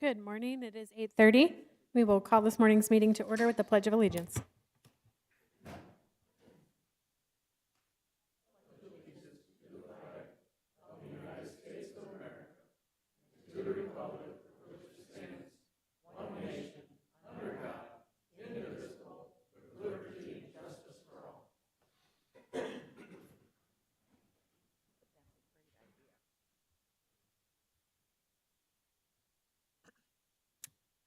Good morning. It is 8:30. We will call this morning's meeting to order with the Pledge of Allegiance.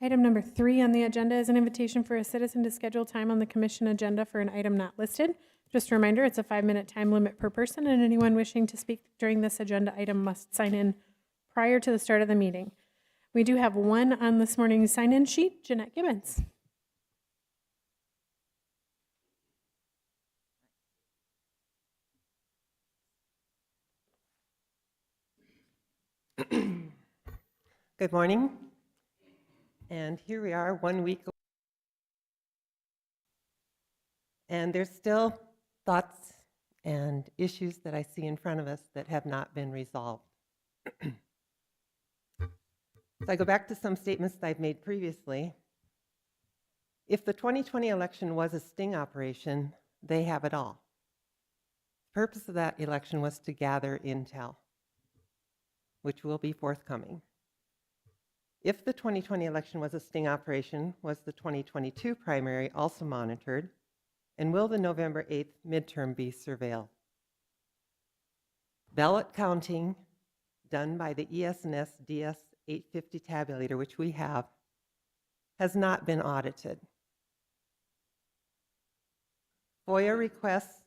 Item number 3 on the agenda is an invitation for a citizen to schedule time on the commission agenda for an item not listed. Just a reminder, it's a 5-minute time limit per person, and anyone wishing to speak during this agenda item must sign in prior to the start of the meeting. We do have one on this morning's sign-in sheet, Jeanette Gibbons. Good morning. And here we are 1 week. And there's still thoughts and issues that I see in front of us that have not been resolved. So I go back to some statements that I've made previously. If the 2020 election was a sting operation, they have it all. The purpose of that election was to gather intel, which will be forthcoming. If the 2020 election was a sting operation, was the 2022 primary also monitored? And will the November 8th midterm be surveilled? Ballot counting done by the ES&S DS 850 tabulator, which we have, has not been audited. FOIA requests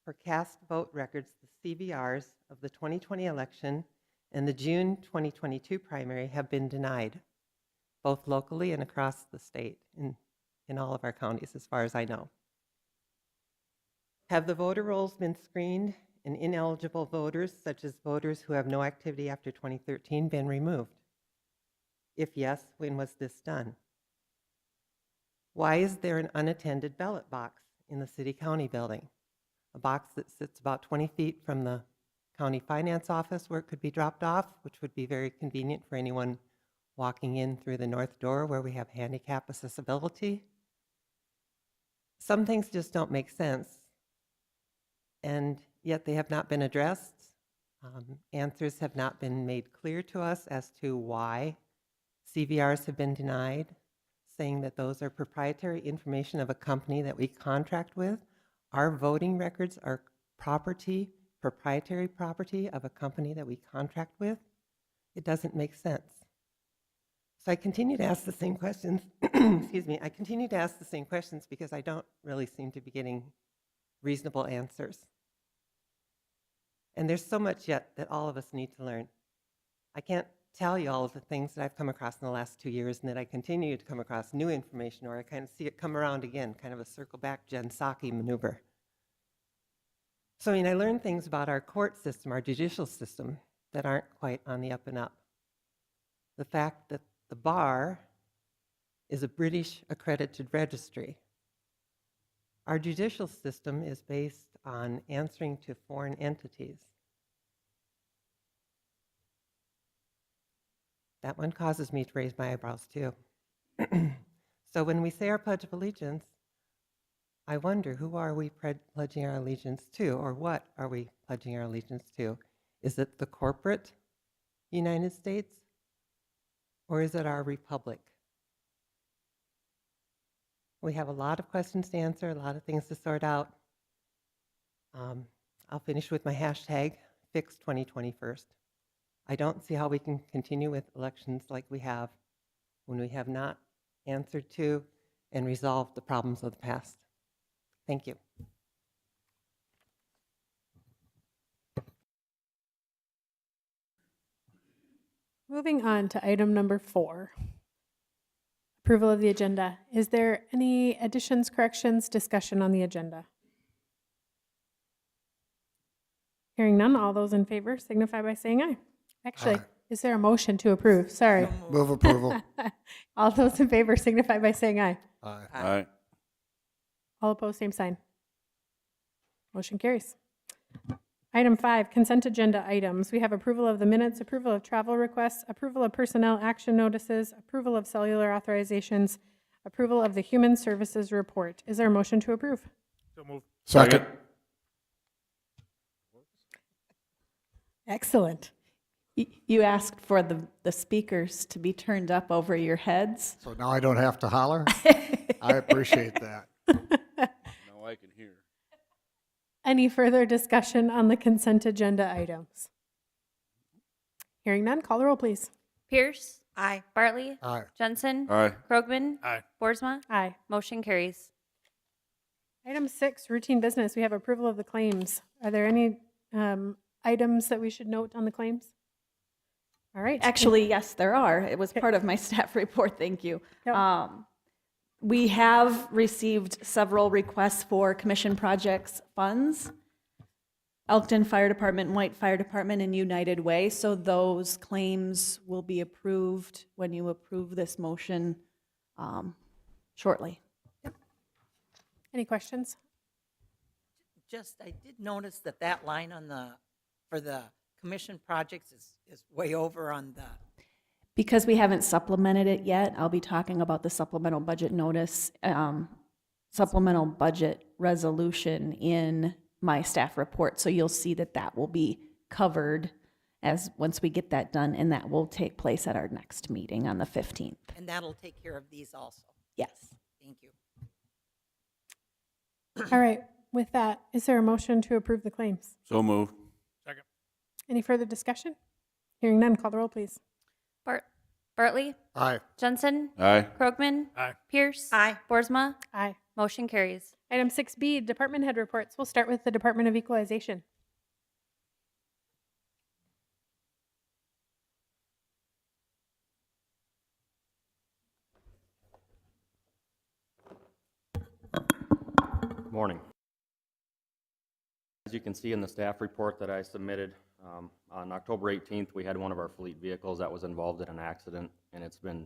for cast vote records, the CVRs, of the 2020 election and the June 2022 primary have been denied, both locally and across the state, in all of our counties, as far as I know. Have the voter rolls been screened and ineligible voters, such as voters who have no activity after 2013, been removed? If yes, when was this done? Why is there an unattended ballot box in the city-county building? A box that sits about 20 feet from the county finance office where it could be dropped off, which would be very convenient for anyone walking in through the north door where we have handicap accessibility. Some things just don't make sense, and yet they have not been addressed. Answers have not been made clear to us as to why CVRs have been denied, saying that those are proprietary information of a company that we contract with. Our voting records are proprietary property of a company that we contract with. It doesn't make sense. So I continue to ask the same questions. Excuse me. I continue to ask the same questions because I don't really seem to be getting reasonable answers. And there's so much yet that all of us need to learn. I can't tell you all of the things that I've come across in the last 2 years and that I continue to come across new information, or I kind of see it come around again, kind of a circle back Jen Psaki maneuver. So I learned things about our court system, our judicial system, that aren't quite on the up and up. The fact that the bar is a British accredited registry. Our judicial system is based on answering to foreign entities. That one causes me to raise my eyebrows too. So when we say our Pledge of Allegiance, I wonder, who are we pledging our allegiance to, or what are we pledging our allegiance to? Is it the corporate United States, or is it our republic? We have a lot of questions to answer, a lot of things to sort out. I'll finish with my hashtag, fix 2020 first. I don't see how we can continue with elections like we have when we have not answered to and resolved the problems of the past. Thank you. Moving on to item number 4, approval of the agenda. Is there any additions, corrections, discussion on the agenda? Hearing none, all those in favor signify by saying aye. Actually, is there a motion to approve? Sorry. Move approval. All those in favor signify by saying aye. Aye. Aye. All opposed, same sign. Motion carries. Item 5, consent agenda items. We have approval of the minutes, approval of travel requests, approval of personnel action notices, approval of cellular authorizations, approval of the human services report. Is there a motion to approve? So moved. Second. Excellent. You asked for the speakers to be turned up over your heads. So now I don't have to holler? I appreciate that. Now I can hear. Any further discussion on the consent agenda items? Hearing none, call the roll, please. Pierce. Aye. Bartley. Aye. Jensen. Aye. Krogman. Aye. Boersma. Aye. Motion carries. Item 6, routine business. We have approval of the claims. Are there any items that we should note on the claims? All right. Actually, yes, there are. It was part of my staff report, thank you. Yep. We have received several requests for commission projects funds. Elkton Fire Department, White Fire Department, and United Way. So those claims will be approved when you approve this motion shortly. Any questions? Just, I did notice that that line on for the commission projects is way over on the, Because we haven't supplemented it yet, I'll be talking about the supplemental budget notice, supplemental budget resolution in my staff report. So you'll see that that will be covered once we get that done, and that will take place at our next meeting on the 15th. and that'll take care of these also. Yes. Thank you. All right. With that, is there a motion to approve the claims? So moved. Second. Any further discussion? Hearing none, call the roll, please. Bartley. Aye. Jensen. Aye. Krogman. Aye. Pierce. Aye. Boersma. Aye. Motion carries. Item 6B, department head reports. We'll start with the Department of Equalization. Morning. As you can see in the staff report that I submitted, on October 18th, we had one of our fleet vehicles that was involved in an accident, and it's been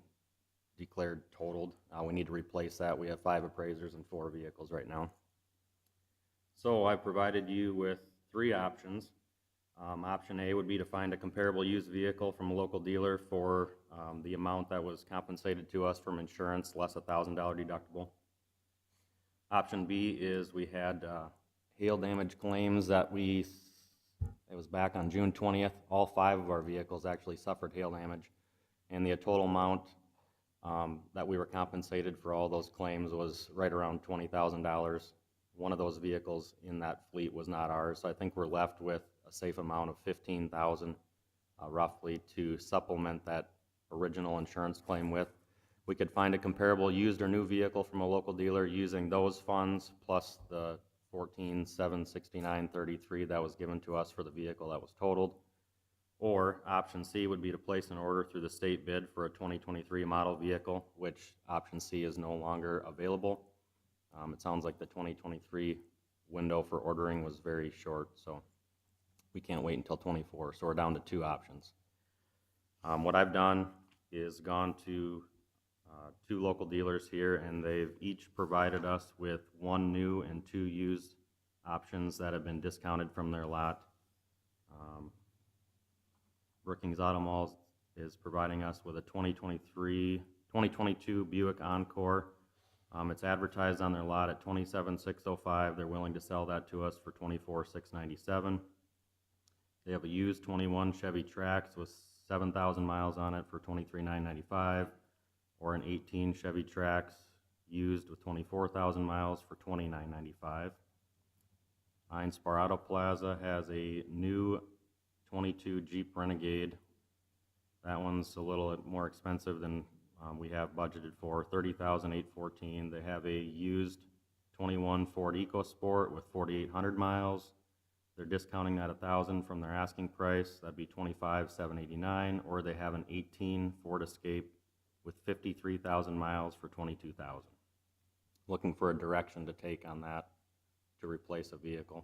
declared totaled. We need to replace that. We have 5 appraisers and 4 vehicles right now. So I provided you with 3 options. Option A would be to find a comparable used vehicle from a local dealer for the amount that was compensated to us from insurance, less $1,000 deductible. Option B is we had hail damage claims that it was back on June 20th. All 5 of our vehicles actually suffered hail damage, and the total amount that we were compensated for all those claims was right around $20,000. One of those vehicles in that fleet was not ours, so I think we're left with a safe amount of $15,000 roughly to supplement that original insurance claim with. We could find a comparable used or new vehicle from a local dealer using those funds plus the $14,769.33 that was given to us for the vehicle that was totaled. Or option C would be to place an order through the state bid for a 2023 model vehicle, which option C is no longer available. It sounds like the 2023 window for ordering was very short, so we can't wait until 24. So we're down to 2 options. What I've done is gone to 2 local dealers here, and they've each provided us with 1 new and 2 used options that have been discounted from their lot. Brookings Auto Malls is providing us with a 2022 Buick Encore. It's advertised on their lot at $27,605. They're willing to sell that to us for $24,697. They have a used 21 Chevy Trax with 7,000 miles on it for $23,995, or an 18 Chevy Trax used with 24,000 miles for $29,995. Spar Auto Plaza has a new 22 Jeep Renegade. That one's a little more expensive than we have budgeted for, $30,814. They have a used 21 Ford EcoSport with 4,800 miles. They're discounting that $1,000 from their asking price. That'd be $25,789. Or they have an 18 Ford Escape with 53,000 miles for $22,000. Looking for a direction to take on that to replace a vehicle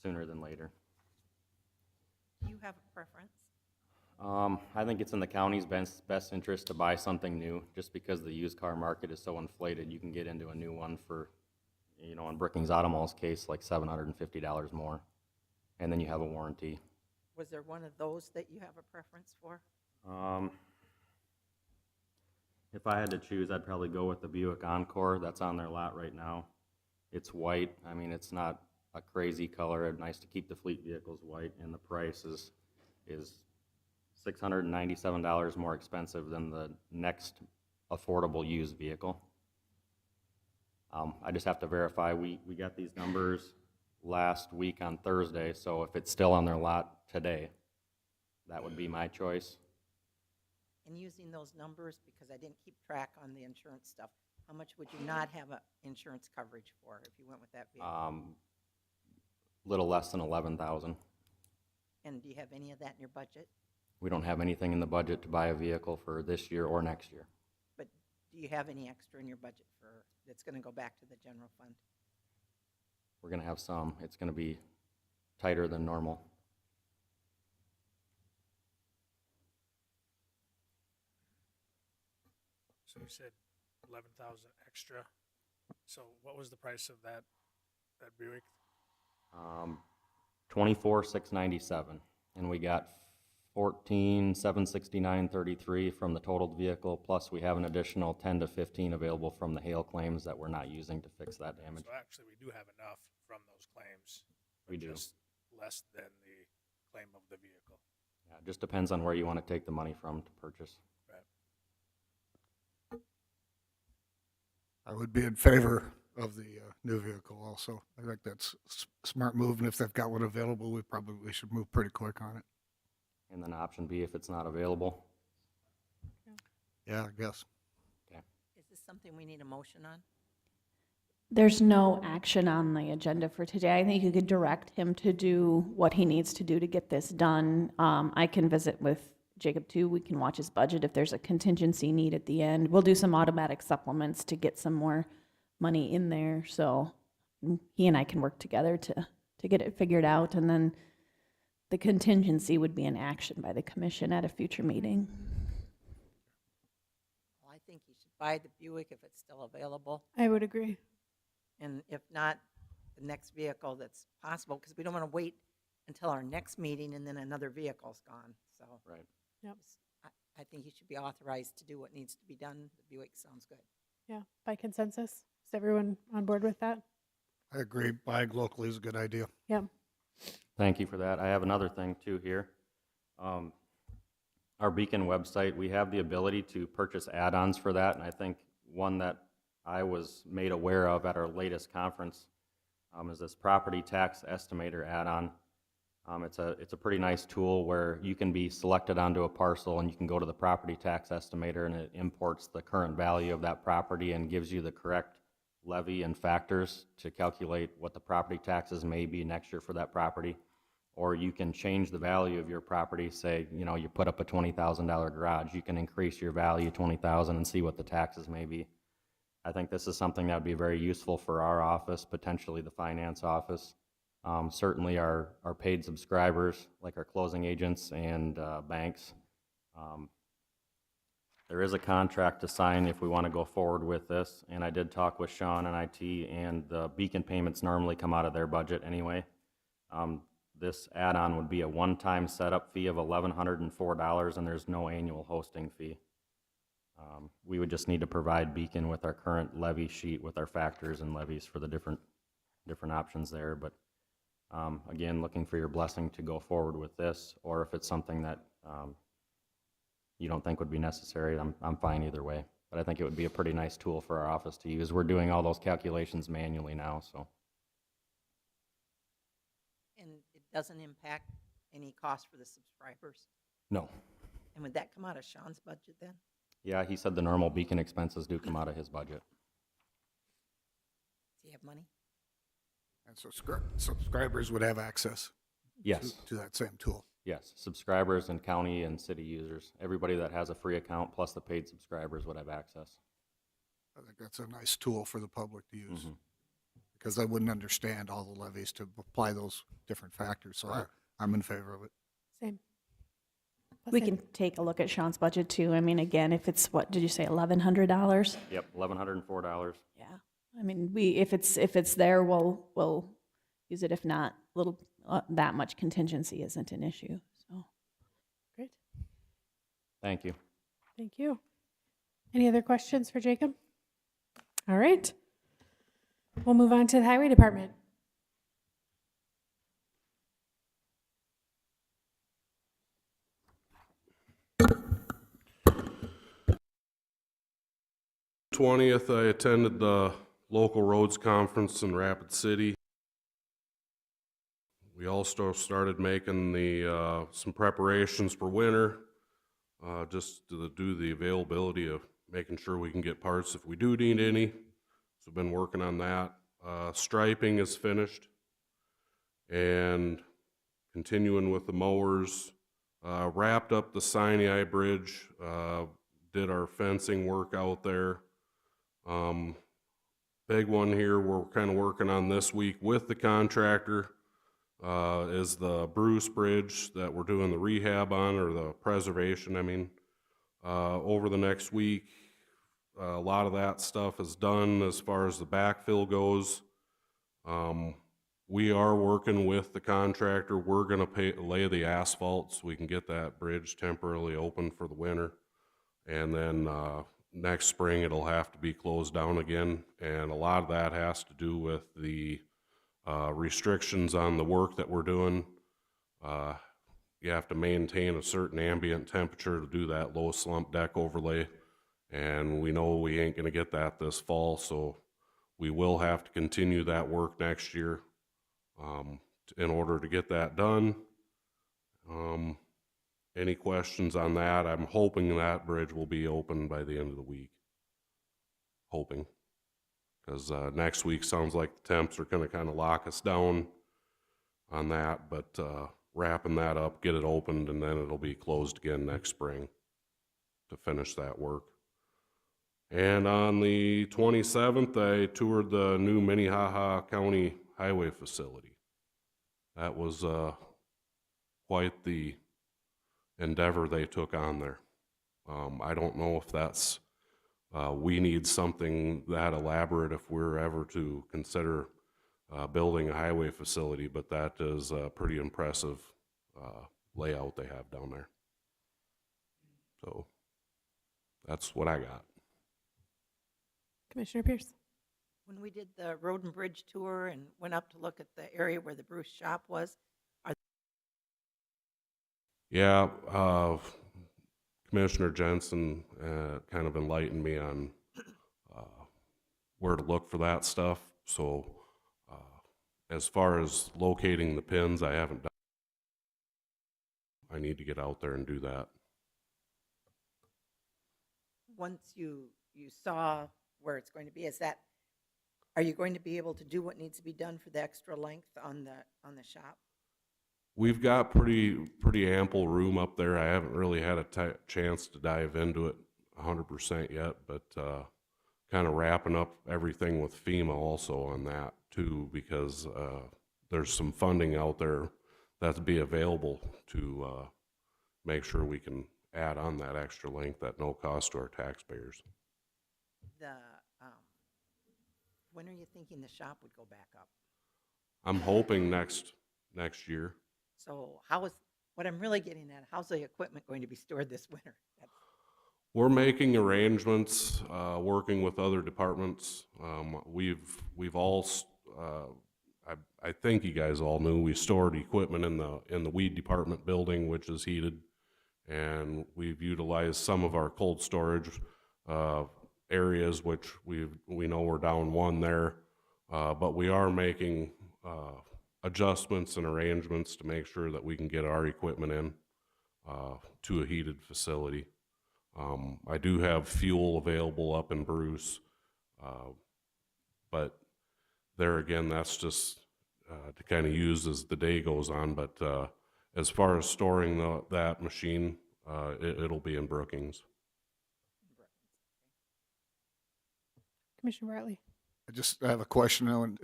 sooner than later. Do you have a preference? I think it's in the county's best interest to buy something new, just because the used car market is so inflated. You can get into a new one for, in Brookings Auto Mall's case, like $750 more. and then you have a warranty. Was there one of those that you have a preference for? If I had to choose, I'd probably go with the Buick Encore that's on their lot right now. It's white. I mean, it's not a crazy color. It's nice to keep the fleet vehicles white, and the price is $697 more expensive than the next affordable used vehicle. I just have to verify. We got these numbers last week on Thursday, so if it's still on their lot today, that would be my choice. And using those numbers, because I didn't keep track on the insurance stuff, how much would you not have a insurance coverage for if you went with that vehicle? Little less than 11,000. And do you have any of that in your budget? We don't have anything in the budget to buy a vehicle for this year or next year. But do you have any extra in your budget for, that's going to go back to the general fund? We're going to have some. It's going to be tighter than normal. So you said 11,000 extra. So what was the price of that Buick? 24,697, and we got 14,769.33 from the totaled vehicle. Plus, we have an additional 10 to 15 available from the hail claims that we're not using to fix that damage. So actually, we do have enough from those claims. We but do. Just less than the claim of the vehicle. Yeah, it just depends on where you want to take the money from to purchase. Right. I would be in favor of the new vehicle also. I think that's a smart move, and if they've got one available, we should move pretty quick on it. And then option B, if it's not available. Yeah, I guess. Is this something we need a motion on? There's no action on the agenda for today. I think you could direct him to do what he needs to do to get this done. I can visit with Jacob too. We can watch his budget if there's a contingency need at the end. We'll do some automatic supplements to get some more money in there. So he and I can work together to get it figured out. And then the contingency would be an action by the commission at a future meeting. Well, I think you should buy the Buick if it's still available. I would agree. And if not, the next vehicle that's possible, because we don't want to wait until our next meeting and then another vehicle's gone. So Right. Yep. I think you should be authorized to do what needs to be done. The Buick sounds good. Yeah, by consensus. Is everyone on board with that? I agree. Buying locally is a good idea. Yep. Thank you for that. I have another thing too here. Our Beacon website, we have the ability to purchase add-ons for that, and I think one that I was made aware of at our latest conference is this property tax estimator add-on. It's a pretty nice tool where you can be selected onto a parcel and you can go to the property tax estimator and it imports the current value of that property and gives you the correct levy and factors to calculate what the property taxes may be next year for that property. Or you can change the value of your property. Say, you put up a $20,000 garage, you can increase your value $20,000 and see what the taxes may be. I think this is something that would be very useful for our office, potentially the finance office. Certainly our paid subscribers, like our closing agents and banks. There is a contract to sign if we want to go forward with this, and I did talk with Sean and IT, and the Beacon payments normally come out of their budget anyway. This add-on would be a one-time setup fee of $1,104, and there's no annual hosting fee. We would just need to provide Beacon with our current levy sheet with our factors and levies for the different options there, but again, looking for your blessing to go forward with this, or if it's something that you don't think would be necessary, I'm fine either way. But I think it would be a pretty nice tool for our office to use. We're doing all those calculations manually now, so. And it doesn't impact any cost for the subscribers? No. And would that come out of Sean's budget then? Yeah, he said the normal Beacon expenses do come out of his budget. Does he have money? And so subscribers would have access Yes, to that same tool. yes. Subscribers and county and city users, everybody that has a free account plus the paid subscribers would have access. I think that's a nice tool for the public to use, Mhm. because I wouldn't understand all the levies to apply those different factors. So I'm in favor of it. Same. Plus We I- can take a look at Sean's budget too. I mean, again, if it's, what, did you say, $1,100? Yep, $1,104. Yeah. I mean, if it's there, we'll use it. If not, that much contingency isn't an issue, so. Great. Thank you. Thank you. Any other questions for Jacob? All right. We'll move on to the Highway Department. th, I attended the local roads conference in Rapid City. We also started making some preparations for winter, just to do the availability of making sure we can get parts if we do need any. So I've been working on that. Striping is finished, and continuing with the mowers. Wrapped up the Sinai Bridge, did our fencing work out there. Big one here we're kind of working on this week with the contractor is the Bruce Bridge that we're doing the rehab on, or the preservation, I mean. Over the next week, a lot of that stuff is done as far as the backfill goes. We are working with the contractor. We're going to lay the asphalt so we can get that bridge temporarily open for the winter. And then next spring, it'll have to be closed down again. And a lot of that has to do with the restrictions on the work that we're doing. You have to maintain a certain ambient temperature to do that low slump deck overlay. And we know we ain't going to get that this fall, so we will have to continue that work next year in order to get that done. Any questions on that? I'm hoping that bridge will be open by the end of the week. Hoping. Because next week sounds like the temps are going to kind of lock us down on that, but wrapping that up, get it opened, and then it'll be closed again next spring to finish that work. And on the 27th, I toured the new Minnehaha County Highway facility. That was quite the endeavor they took on there. I don't know if that's, we need something that elaborate if we're ever to consider building a highway facility, but that is a pretty impressive layout they have down there. So that's what I got. Commissioner Pierce. When we did the road and bridge tour and went up to look at the area where the Bruce shop was, Yeah, Commissioner Jensen kind of enlightened me on where to look for that stuff. So as far as locating the pins, I haven't done. I need to get out there and do that. once you saw where it's going to be, are you going to be able to do what needs to be done for the extra length on the shop? We've got pretty ample room up there. I haven't really had a chance to dive into it 100% yet, but kind of wrapping up everything with FEMA also on that too, because there's some funding out there that'll be available to make sure we can add on that extra length at no cost to our taxpayers. When are you thinking the shop would go back up? I'm hoping next year. So what I'm really getting at, how's the equipment going to be stored this winter? We're making arrangements, working with other departments. We've all, I think you guys all knew, we stored equipment in the weed department building, which is heated, and we've utilized some of our cold storage areas, which we know we're down one there, but we are making adjustments and arrangements to make sure that we can get our equipment in to a heated facility. I do have fuel available up in Bruce, but there again, that's just to kind of use as the day goes on. But as far as storing that machine, it'll be in Brookings. Commissioner Bartley. I have a question on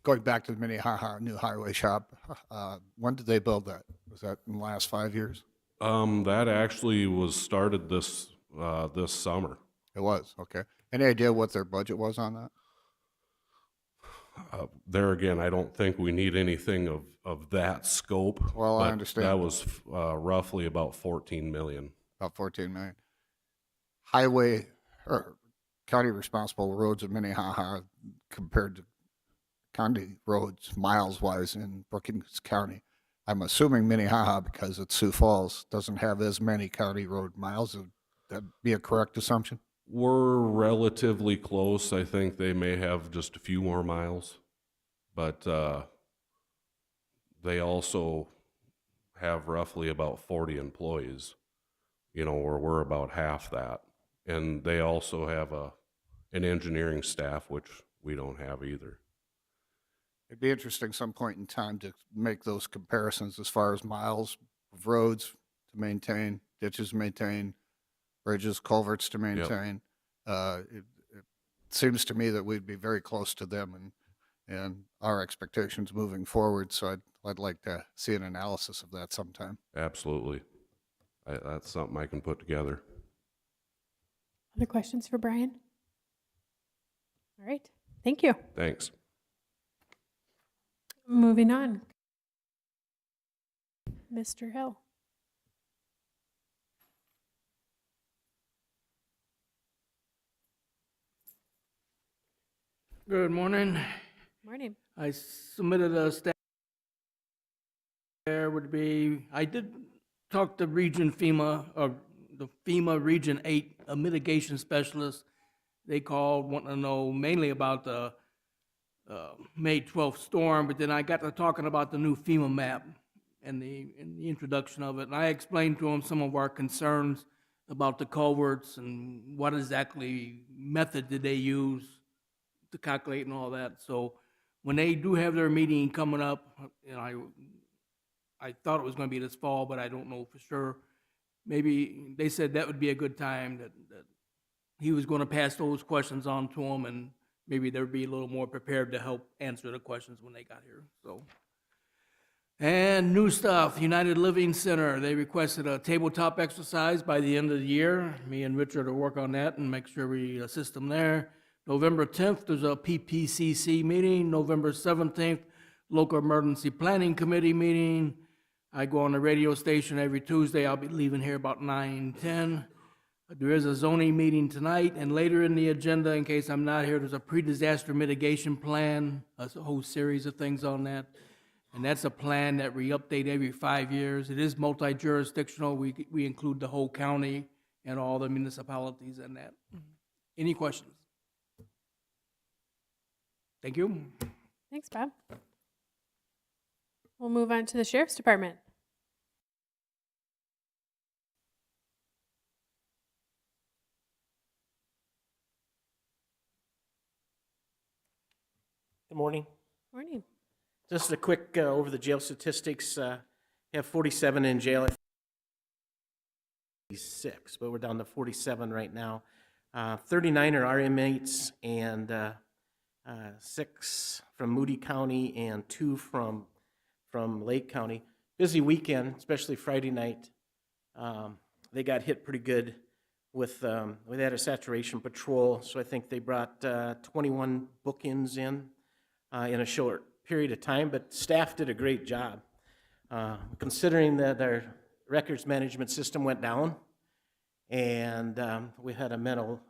going back to the new highway shop. When did they build that? Was that in the last 5 years? That actually was started this summer. It was, okay. Any idea what their budget was on that? There again, I don't think we need anything of that scope. Well, I but understand. That was roughly about 14 million. About 14 million. Highway or county responsible roads in Minnehaha compared to county roads miles wise in Brookings County. I'm assuming Minnehaha, because it's Sioux Falls, doesn't have as many county road miles. Would that be a correct assumption? We're relatively close. I think they may have just a few more miles, but they also have roughly about 40 employees, where we're about half that. And they also have an engineering staff, which we don't have either. It'd be interesting some point in time to make those comparisons as far as miles of roads to maintain, ditches to maintain, bridges, culverts to maintain. It seems to me that we'd be very close to them and our expectations moving forward. So I'd like to see an analysis of that sometime. Absolutely. That's something I can put together. Other questions for Brian? All right, thank you. Thanks. Moving on. Mr. Hill. Good morning. Morning. I submitted a staff. There would be, I did talk to Region FEMA, or the FEMA Region 8, a mitigation specialist. They called, wanting to know mainly about the May 12th storm, but then I got to talking about the new FEMA map and the introduction of it. And I explained to them some of our concerns about the culverts and what exactly method did they use to calculate and all that. So when they do have their meeting coming up, I thought it was going to be this fall, but I don't know for sure. Maybe they said that would be a good time, that he was going to pass those questions on to them, and maybe they'd be a little more prepared to help answer the questions when they got here. So, and new stuff, United Living Center, they requested a tabletop exercise by the end of the year. Me and Richard will work on that and make sure we assist them there. November 10th, there's a PPCC meeting. November 17th, Local Emergency Planning Committee meeting. I go on the radio station every Tuesday. I'll be leaving here about 9:10. There is a zoning meeting tonight, and later in the agenda, in case I'm not here, there's a pre-disaster mitigation plan, a whole series of things on that. And that's a plan that we update every 5 years. It is multi-jurisdictional. We include the whole county and all the municipalities in that. Any questions? Thank you. Thanks, Bob. We'll move on to the Sheriff's Department. Good morning. Morning. Just a quick over the jail statistics. Have 47 in jail at 46, but we're down to 47 right now. 39 are our inmates, and 6 from Moody County and 2 from Lake County. Busy weekend, especially Friday night. They got hit pretty good with they had a saturation patrol, so I think they brought 21 bookings in a short period of time, but staff did a great job. Considering that our records management system went down, and we had a mental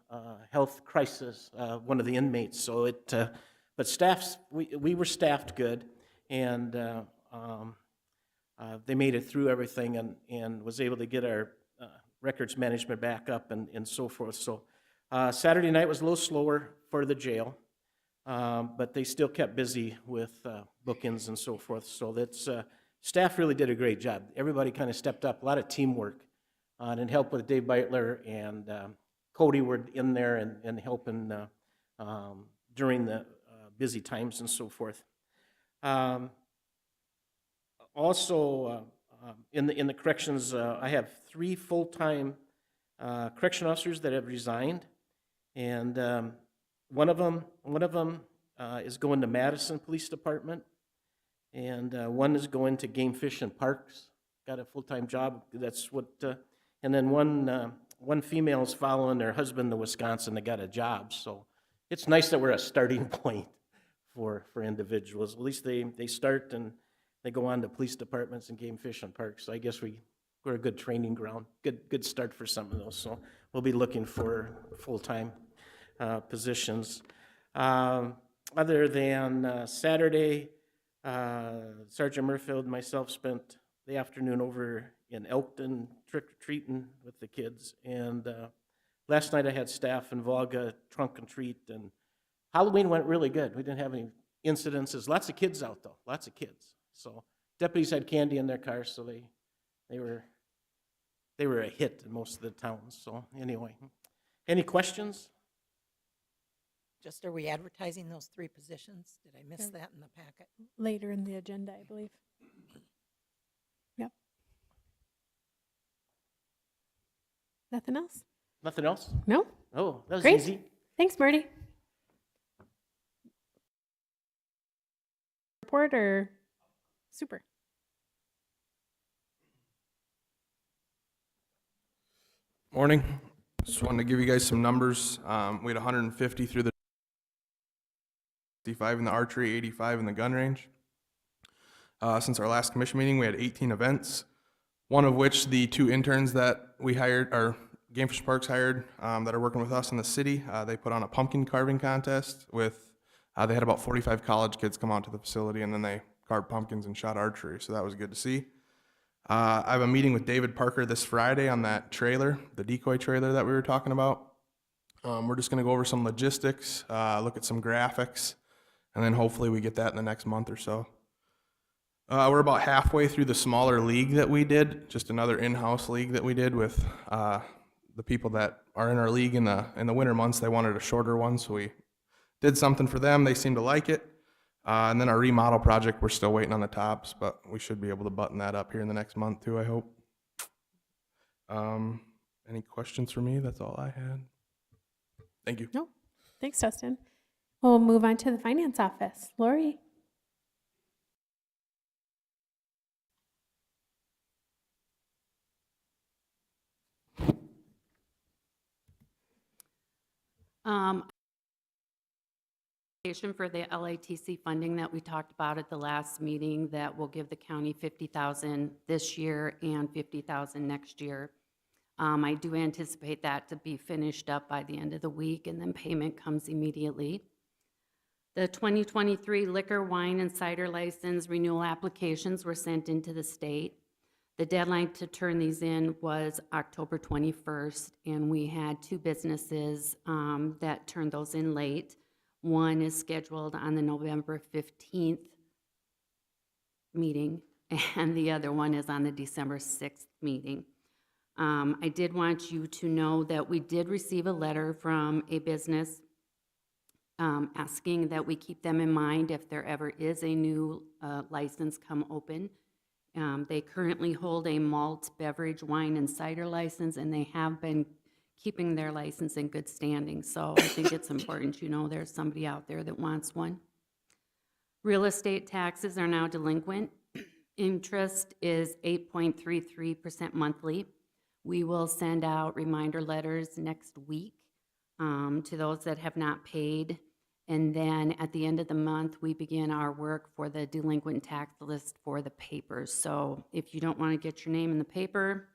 health crisis, one of the inmates, so but we were staffed good, and they made it through everything and was able to get our records management back up and so forth. So Saturday night was a little slower for the jail, but they still kept busy with bookings and so forth. So that's staff really did a great job. Everybody kind of stepped up, a lot of teamwork, and help with Dave Beitler and Cody were in there and helping during the busy times and so forth. Also, in the corrections, I have 3 full-time correction officers that have resigned, and one of them is going to Madison Police Department, and one is going to Game Fish and Parks. Got a full-time job. That's what. And then one female is following their husband to Wisconsin. They got a job, so it's nice that we're a starting point for individuals. At least they start and they go on to police departments and game fish and parks. So I guess we're a good training ground, good start for some of those. So we'll be looking for full-time positions. Other than Saturday, Sergeant Murfield and myself spent the afternoon over in Elkton trick-or-treating with the kids. And last night I had staff in Volga trunk and treat, and Halloween went really good. We didn't have any incidences. Lots of kids out though, lots of kids. So deputies had candy in their cars, so they were a hit in most of the towns. So anyway, any questions? Just, are we advertising those 3 positions? Did I miss that in the packet? Later in the agenda, I believe. Yep. Nothing else? Nothing else? No? Oh, that was Great. easy. Thanks, Marty. Report or super? Morning. Just wanted to give you guys some numbers. We had 150 through the 65 in the archery, 85 in the gun range. Since our last commission meeting, we had 18 events, one of which the 2 interns that we hired, or Game Fish Parks hired, that are working with us in the city, they put on a pumpkin carving contest with, they had about 45 college kids come out to the facility, and then they carved pumpkins and shot archery, so that was good to see. I have a meeting with David Parker this Friday on that trailer, the decoy trailer that we were talking about. We're just going to go over some logistics, look at some graphics, and then hopefully we get that in the next month or so. We're about halfway through the smaller league that we did, just another in-house league that we did with the people that are in our league in the winter months. They wanted a shorter one, so we did something for them. They seemed to like it. And then our remodel project, we're still waiting on the tops, but we should be able to button that up here in the next month too, I hope. Any questions for me? That's all I had. Thank you. No. Thanks, Dustin. We'll move on to the finance office. Lori? For the LATC funding that we talked about at the last meeting, that will give the county $50,000 this year and $50,000 next year. I do anticipate that to be finished up by the end of the week, and then payment comes immediately. The 2023 liquor, wine, and cider license renewal applications were sent into the state. The deadline to turn these in was October 21st, and we had 2 businesses that turned those in late. One is scheduled on the November 15th meeting, and the other one is on the December 6th meeting. I did want you to know that we did receive a letter from a business asking that we keep them in mind if there ever is a new license come open. They currently hold a malt beverage, wine, and cider license, and they have been keeping their license in good standing. So I think it's important you know there's somebody out there that wants one. Real estate taxes are now delinquent. Interest is 8.33% monthly. We will send out reminder letters next week to those that have not paid. And then at the end of the month, we begin our work for the delinquent tax list for the papers. So if you don't want to get your name in the paper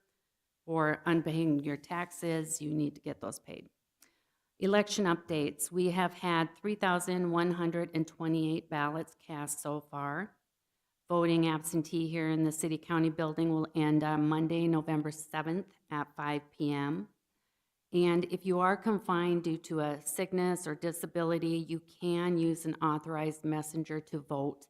or unpaying your taxes, you need to get those paid. Election updates. We have had 3,128 ballots cast so far. Voting absentee here in the City County building will end on Monday, November 7th at 5 p.m. And if you are confined due to a sickness or disability, you can use an authorized messenger to vote.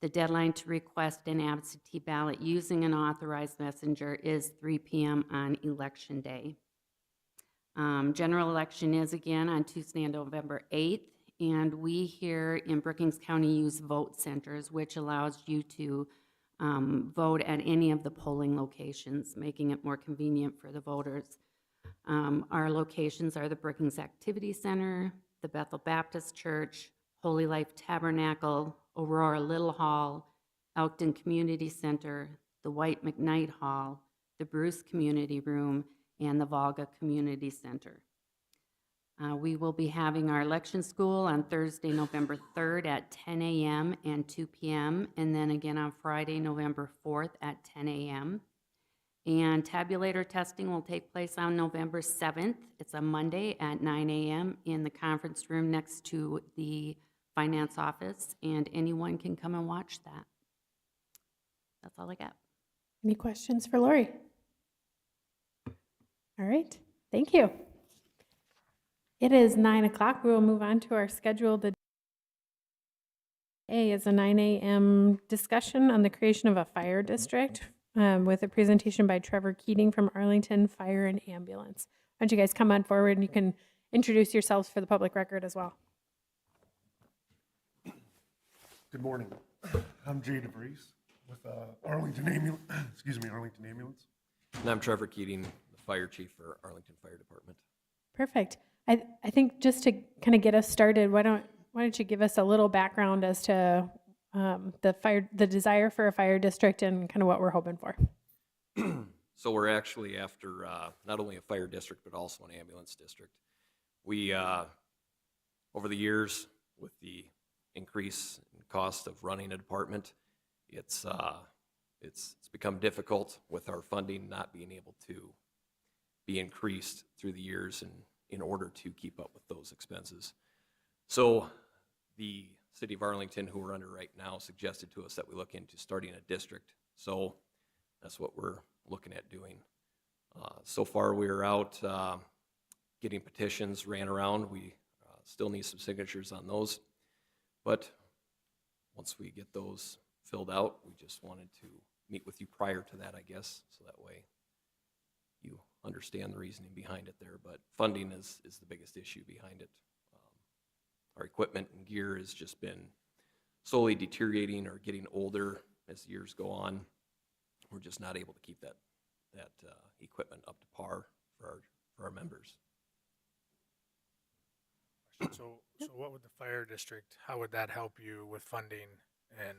The deadline to request an absentee ballot using an authorized messenger is 3 p.m. on Election Day. General election is again on Tuesday, November 8th, and we here in Brookings County use vote centers, which allows you to vote at any of the polling locations, making it more convenient for the voters. Our locations are the Brookings Activity Center, the Bethel Baptist Church, Holy Life Tabernacle, Aurora Little Hall, Elkton Community Center, the White McKnight Hall, the Bruce Community Room, and the Volga Community Center. We will be having our election school on Thursday, November 3rd at 10 a.m. and 2 p.m., and then again on Friday, November 4th at 10 a.m. And tabulator testing will take place on November 7th. It's a Monday at 9 a.m. in the conference room next to the finance office, and anyone can come and watch that. That's all I got. Any questions for Lori? All right, thank you. It is 9 o'clock. We will move on to our scheduled. A is a 9 a.m. discussion on the creation of a fire district with a presentation by Trevor Keating from Arlington Fire and Ambulance. Why don't you guys come on forward and you can introduce yourselves for the public record as well. Good morning. I'm Jay DeVries with Arlington Ambulance. Arlington Ambulance. And I'm Trevor Keating, the fire chief for Arlington Fire Department. Perfect. I think just to kind of get us started, why don't you give us a little background as to the desire for a fire district and kind of what we're hoping for. So we're actually after not only a fire district, but also an ambulance district. We, over the years, with the increase in cost of running a department, it's become difficult with our funding not being able to be increased through the years and in order to keep up with those expenses. So the city of Arlington, who we're under right now, suggested to us that we look into starting a district. So that's what we're looking at doing. So far we are out getting petitions ran around. We still need some signatures on those. But once we get those filled out, we just wanted to meet with you prior to that, I guess, so that way you understand the reasoning behind it there. But funding is the biggest issue behind it. Our equipment and gear has just been slowly deteriorating or getting older as the years go on. We're just not able to keep that equipment up to par for our members. So what would the fire district, how would that help you with funding and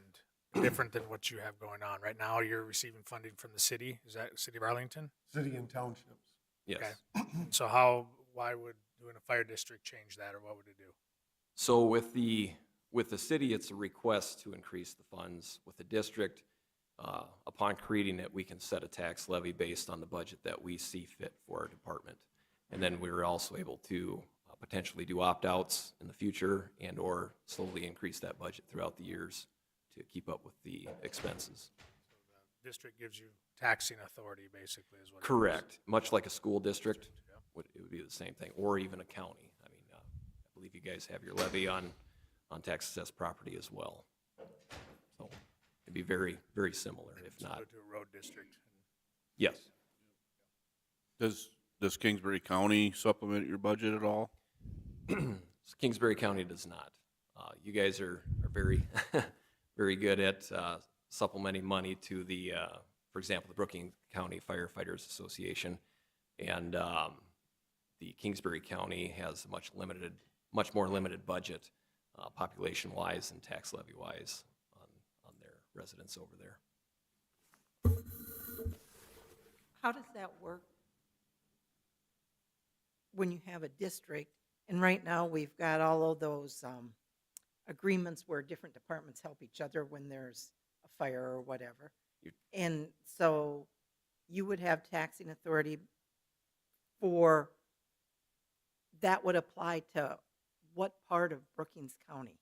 different than what you have going on? Right now, you're receiving funding from the city. Is that City of Arlington? City and townships. Yes. Okay. So why would doing a fire district change that, or what would it do? So with the city, it's a request to increase the funds. With the district, upon creating it, we can set a tax levy based on the budget that we see fit for our department. And then we're also able to potentially do opt-outs in the future and or slowly increase that budget throughout the years to keep up with the expenses. So the district gives you taxing authority, basically, is what Correct. Much like a school district, it would be the same thing, or even a county. I mean, I believe you guys have your levy on tax assessed property as well. So it'd be very, very similar, if not. To a road district. Yes. Does Kingsbury County supplement your budget at all? Kingsbury County does not. You guys are very, very good at supplementing money to the, for example, the Brookings County Firefighters Association, and the Kingsbury County has a much more limited budget, population-wise and tax levy-wise, on their residents over there. How does that work when you have a district? And right now, we've got all of those agreements where different departments help each other when there's a fire or whatever. And so you would have taxing authority for, that would apply to what part of Brookings County?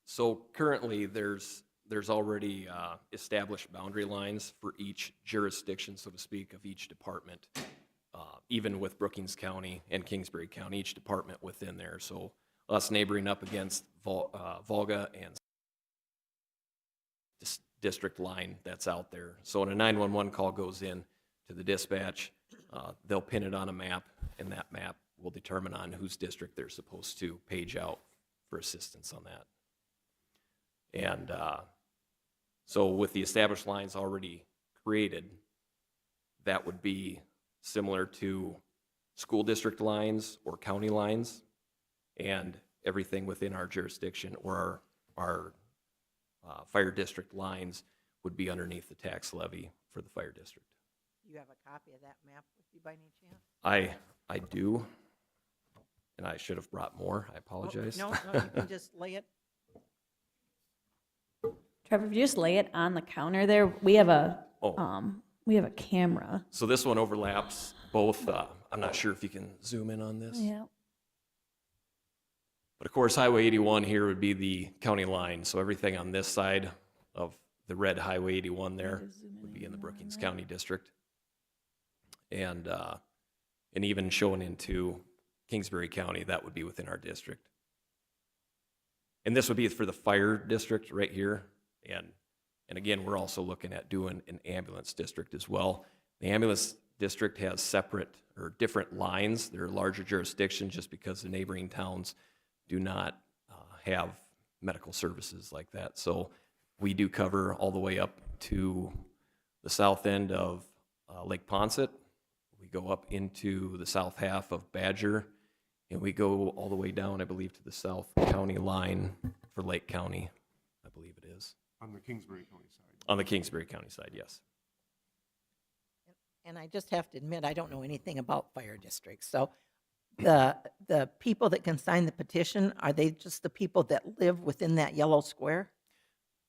So currently, there's already established boundary lines for each jurisdiction, so to speak, of each department. Even with Brookings County and Kingsbury County, each department within there. So us neighboring up against Volga and this district line that's out there. So when a 911 call goes in to the dispatch, they'll pin it on a map, and that map will determine on whose district they're supposed to page out for assistance on that. And so with the established lines already created, that would be similar to school district lines or county lines, and everything within our jurisdiction or our fire district lines would be underneath the tax levy for the fire district. Do you have a copy of that map with you by any chance? I do, and I should have brought more. I apologize. No, no, you can just lay it. Trevor, if you just lay it on the counter there, we have a, Oh. we have a camera. So this one overlaps both. I'm not sure if you can zoom in on this. Yeah. But of course, Highway 81 here would be the county line. So everything on this side of the red Highway 81 there would be in the Brookings County District. And even showing into Kingsbury County, that would be within our district. And this would be for the fire district right here. And again, we're also looking at doing an ambulance district as well. The ambulance district has separate or different lines. They're a larger jurisdiction just because the neighboring towns do not have medical services like that. So we do cover all the way up to the south end of Lake Ponset. We go up into the south half of Badger, and we go all the way down, I believe, to the South County line for Lake County, I believe it is. On the Kingsbury County side. On the Kingsbury County side, yes. And I just have to admit, I don't know anything about fire districts. So the people that can sign the petition, are they just the people that live within that yellow square?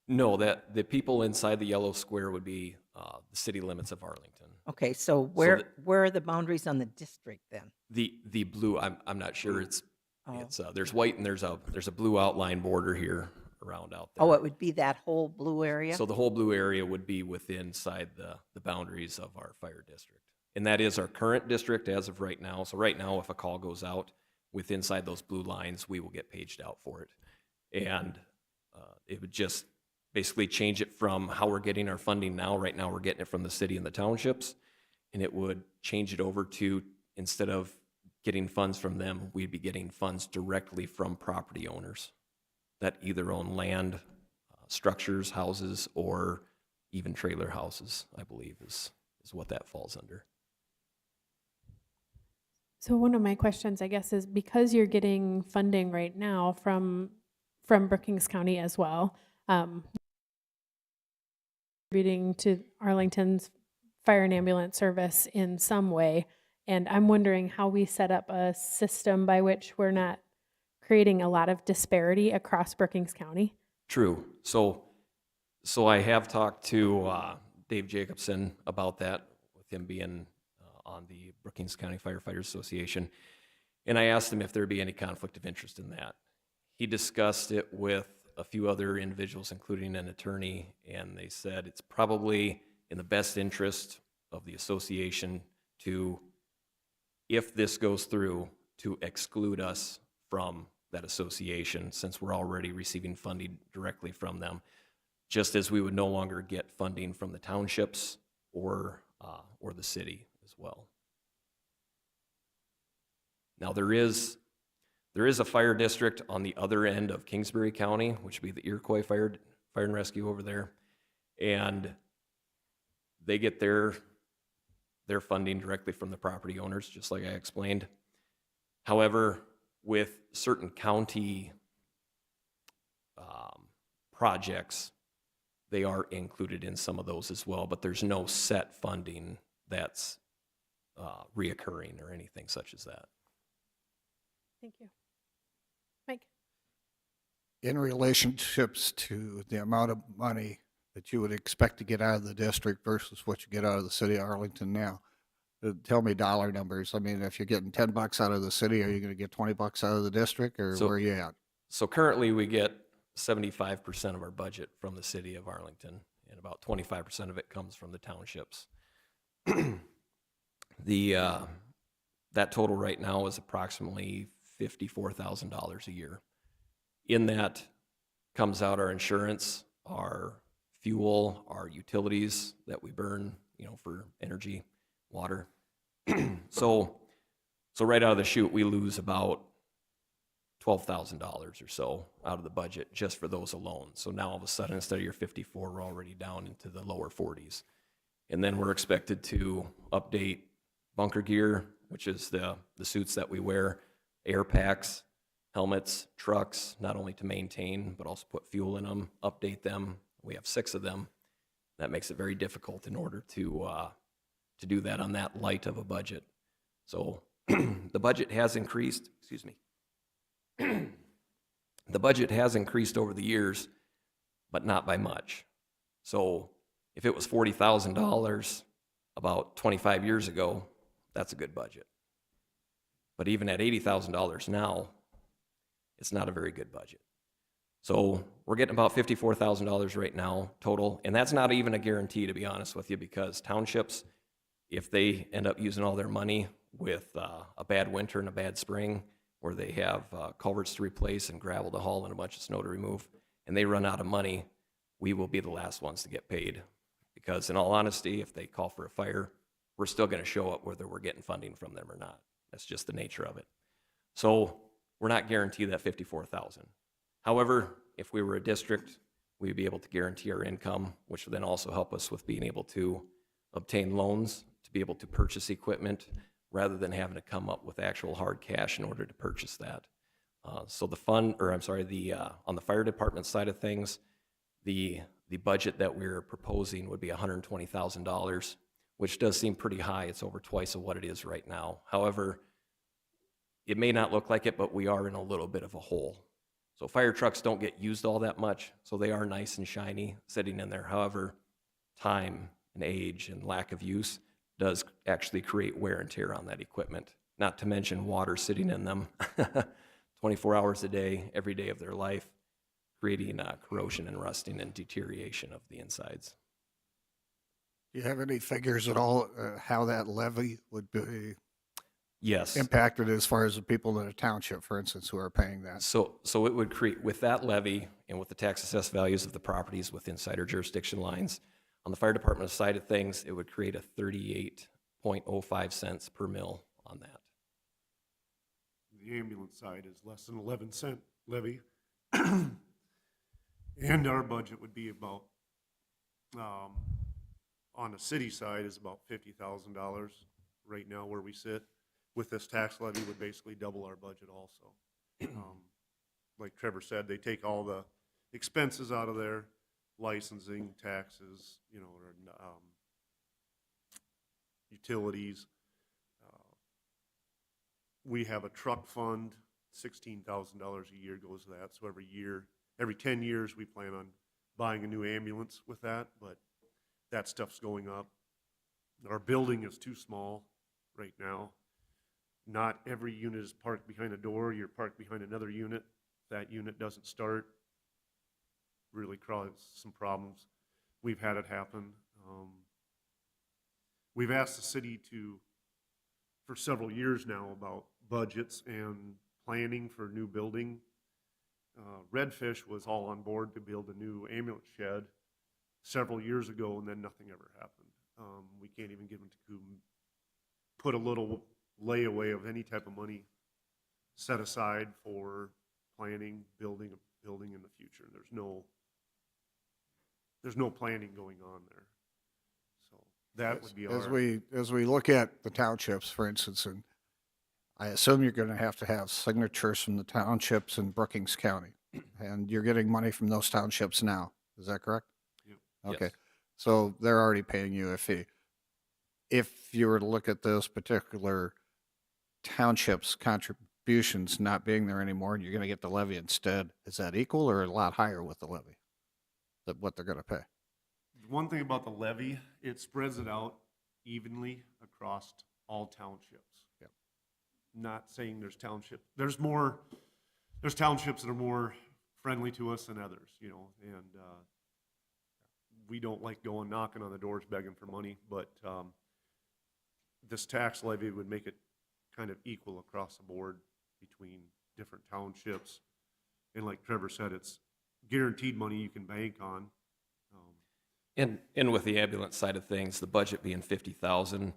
No, that the people inside the yellow square would be the city limits of Arlington. Okay, so where are the boundaries on the district then? The blue, I'm not sure. It's Oh. there's white and there's a blue outline border here around out there. Oh, it would be that whole blue area? So the whole blue area would be inside the boundaries of our fire district. And that is our current district as of right now. So right now, if a call goes out inside those blue lines, we will get paged out for it. And it would just basically change it from how we're getting our funding now. Right now, we're getting it from the city and the townships. And it would change it over to, instead of getting funds from them, we'd be getting funds directly from property owners that either own land, structures, houses, or even trailer houses, I believe is what that falls under. So one of my questions, I guess, is because you're getting funding right now from Brookings County as well, contributing to Arlington's fire and ambulance service in some way. And I'm wondering how we set up a system by which we're not creating a lot of disparity across Brookings County. True. So I have talked to Dave Jacobson about that, with him being on the Brookings County Firefighters Association. And I asked him if there'd be any conflict of interest in that. He discussed it with a few other individuals, including an attorney, and they said it's probably in the best interest of the association to, if this goes through, to exclude us from that association, since we're already receiving funding directly from them, just as we would no longer get funding from the townships or the city as well. Now there is a fire district on the other end of Kingsbury County, which would be the Iroquois Fire and Rescue over there, and they get their funding directly from the property owners, just like I explained. However, with certain county projects, they are included in some of those as well, but there's no set funding that's reoccurring or anything such as that. Thank you. Mike? In relationships to the amount of money that you would expect to get out of the district versus what you get out of the city of Arlington now, tell me dollar numbers. I mean, if you're getting $10 out of the city, are you going to get $20 out of the district, or where are you at? So currently we get 75% of our budget from the city of Arlington, and about 25% of it comes from the townships. That total right now is approximately $54,000 a year. In that comes out our insurance, our fuel, our utilities that we burn, for energy, water. So right out of the chute, we lose about $12,000 or so out of the budget just for those alone. So now all of a sudden, instead of your 54, we're already down into the lower 40s. And then we're expected to update bunker gear, which is the suits that we wear, air packs, helmets, trucks, not only to maintain, but also put fuel in them, update them. We have 6 of them. That makes it very difficult in order to do that on that light of a budget. So the budget has increased, excuse me. The budget has increased over the years, but not by much. So if it was $40,000 about 25 years ago, that's a good budget. But even at $80,000 now, it's not a very good budget. So we're getting about $54,000 right now total, and that's not even a guarantee, to be honest with you, because townships, if they end up using all their money with a bad winter and a bad spring, where they have culverts to replace and gravel to haul and a bunch of snow to remove, and they run out of money, we will be the last ones to get paid. Because in all honesty, if they call for a fire, we're still going to show up whether we're getting funding from them or not. That's just the nature of it. So we're not guaranteed that $54,000. However, if we were a district, we'd be able to guarantee our income, which would then also help us with being able to obtain loans to be able to purchase equipment rather than having to come up with actual hard cash in order to purchase that. So the fund, or I'm sorry, on the fire department side of things, the budget that we're proposing would be $120,000, which does seem pretty high. It's over twice of what it is right now. However, it may not look like it, but we are in a little bit of a hole. So fire trucks don't get used all that much, so they are nice and shiny sitting in there. However, time and age and lack of use does actually create wear and tear on that equipment, not to mention water sitting in them 24 hours a day, every day of their life, creating corrosion and rusting and deterioration of the insides. Do you have any figures at all how that levy would be Yes. impacted as far as the people in a township, for instance, who are paying that? So it would create, with that levy and with the tax assessed values of the properties within cider jurisdiction lines, on the fire department side of things, it would create a 38.05 cents per mil on that. The ambulance side is less than 11-cent levy. And our budget would be about, on the city side is about $50,000 right now where we sit. With this tax levy would basically double our budget also. Like Trevor said, they take all the expenses out of there, licensing, taxes, you know, utilities. We have a truck fund, $16,000 a year goes to that. So every 10 years, we plan on buying a new ambulance with that, but that stuff's going up. Our building is too small right now. Not every unit is parked behind a door. You're parked behind another unit. That unit doesn't start. Really causes some problems. We've had it happen. We've asked the city for several years now about budgets and planning for a new building. Redfish was all on board to build a new ambulance shed several years ago, and then nothing ever happened. We can't even get them to put a little layaway of any type of money set aside for planning, building a building in the future. There's no planning going on there. So that would be As we look at the townships, for instance, and I assume you're going to have signatures from the townships in Brookings County, and you're getting money from those townships now. Is that correct? Yep. Okay. Yes. So they're already paying you a fee. If you were to look at those particular townships' contributions not being there anymore, and you're going to get the levy instead, is that equal or a lot higher with the levy? What they're going to pay? one thing about the levy, it spreads it out evenly across all townships. Yep. Not saying there's townships that are more friendly to us than others, you know, and we don't like going knocking on the doors begging for money, but this tax levy would make it kind of equal across the board between different townships. And like Trevor said, it's guaranteed money you can bank on. And with the ambulance side of things, the budget being 50,000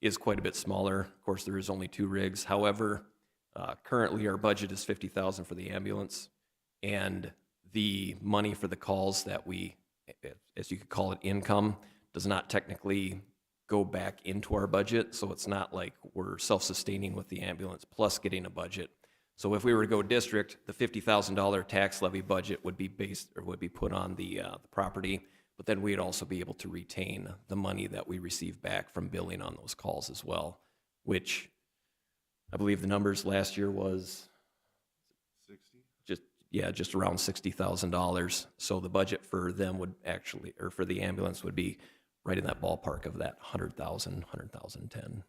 is quite a bit smaller. Of course, there is only 2 rigs. However, currently our budget is 50,000 for the ambulance, and the money for the calls that we, as you could call it, income, does not technically go back into our budget. So it's not like we're self-sustaining with the ambulance plus getting a budget. So if we were to go district, the $50,000 tax levy budget would be based or would be put on the property, but then we'd also be able to retain the money that we receive back from billing on those calls as well, which I believe the numbers last year was 60? just around $60,000. So the budget for them would actually, or for the ambulance would be right in that ballpark of that 100,010.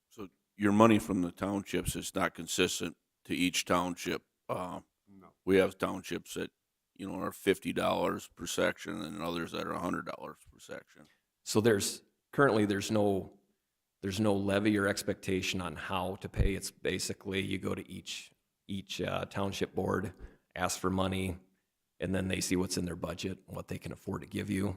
So your money from the townships is not consistent to each township. No. We have townships that, are $50 per section and others that are $100 per section. So currently there's no levy or expectation on how to pay. It's basically you go to each township board, ask for money, and then they see what's in their budget, what they can afford to give you.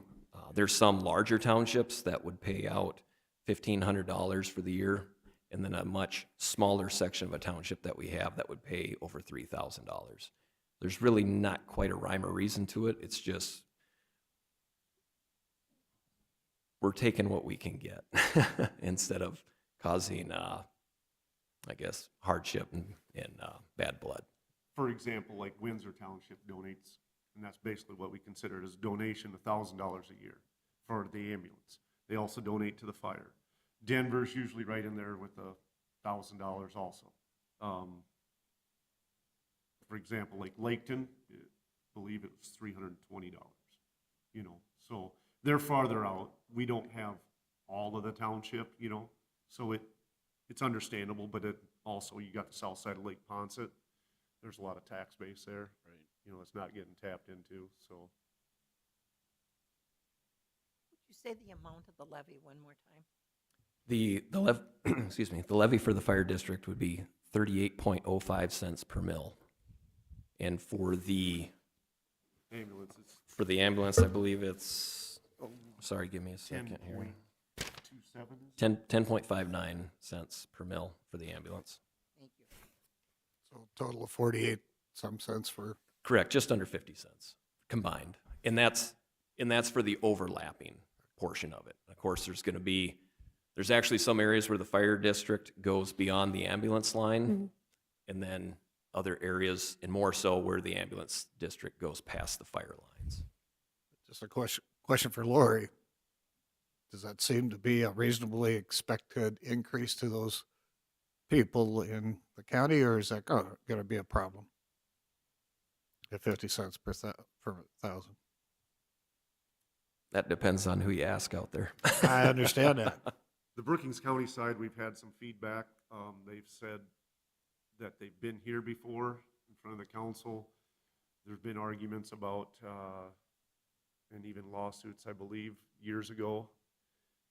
There's some larger townships that would pay out $1,500 for the year, and then a much smaller section of a township that we have that would pay over $3,000. There's really not quite a rhyme or reason to it. It's just we're taking what we can get instead of causing, hardship and bad blood. For example, like Windsor Township donates, and that's basically what we consider it as a donation, $1,000 a year for the ambulance. They also donate to the fire. Denver's usually right in there with $1,000 also. For example, like Laketon, I believe it was $320, so they're farther out. We don't have all of the township, so it's understandable, but also you got the south side of Lake Ponset. There's a lot of tax base there. Right. It's not getting tapped into, so. Would you say the amount of the levy one more time? The levy for the fire district would be 38.05 cents per mil. And for the ambulance, I believe it's, sorry, give me a second here. 10.59 cents per mil for the ambulance. Thank you. So total of 48 some cents for. Correct, just under 50 cents combined. And that's for the overlapping portion of it. Of course, there's actually some areas where the fire district goes beyond the ambulance line, and then other areas, and more so where the ambulance district goes past the fire lines. Just a question for Lori. Does that seem to be a reasonably expected increase to those people in the county, or is that going to be a problem at 50 cents per thousand? That depends on who you ask out there. I understand that. The Brookings County side, we've had some feedback. They've said that they've been here before in front of the council. There's been arguments about, and even lawsuits, I believe, years ago,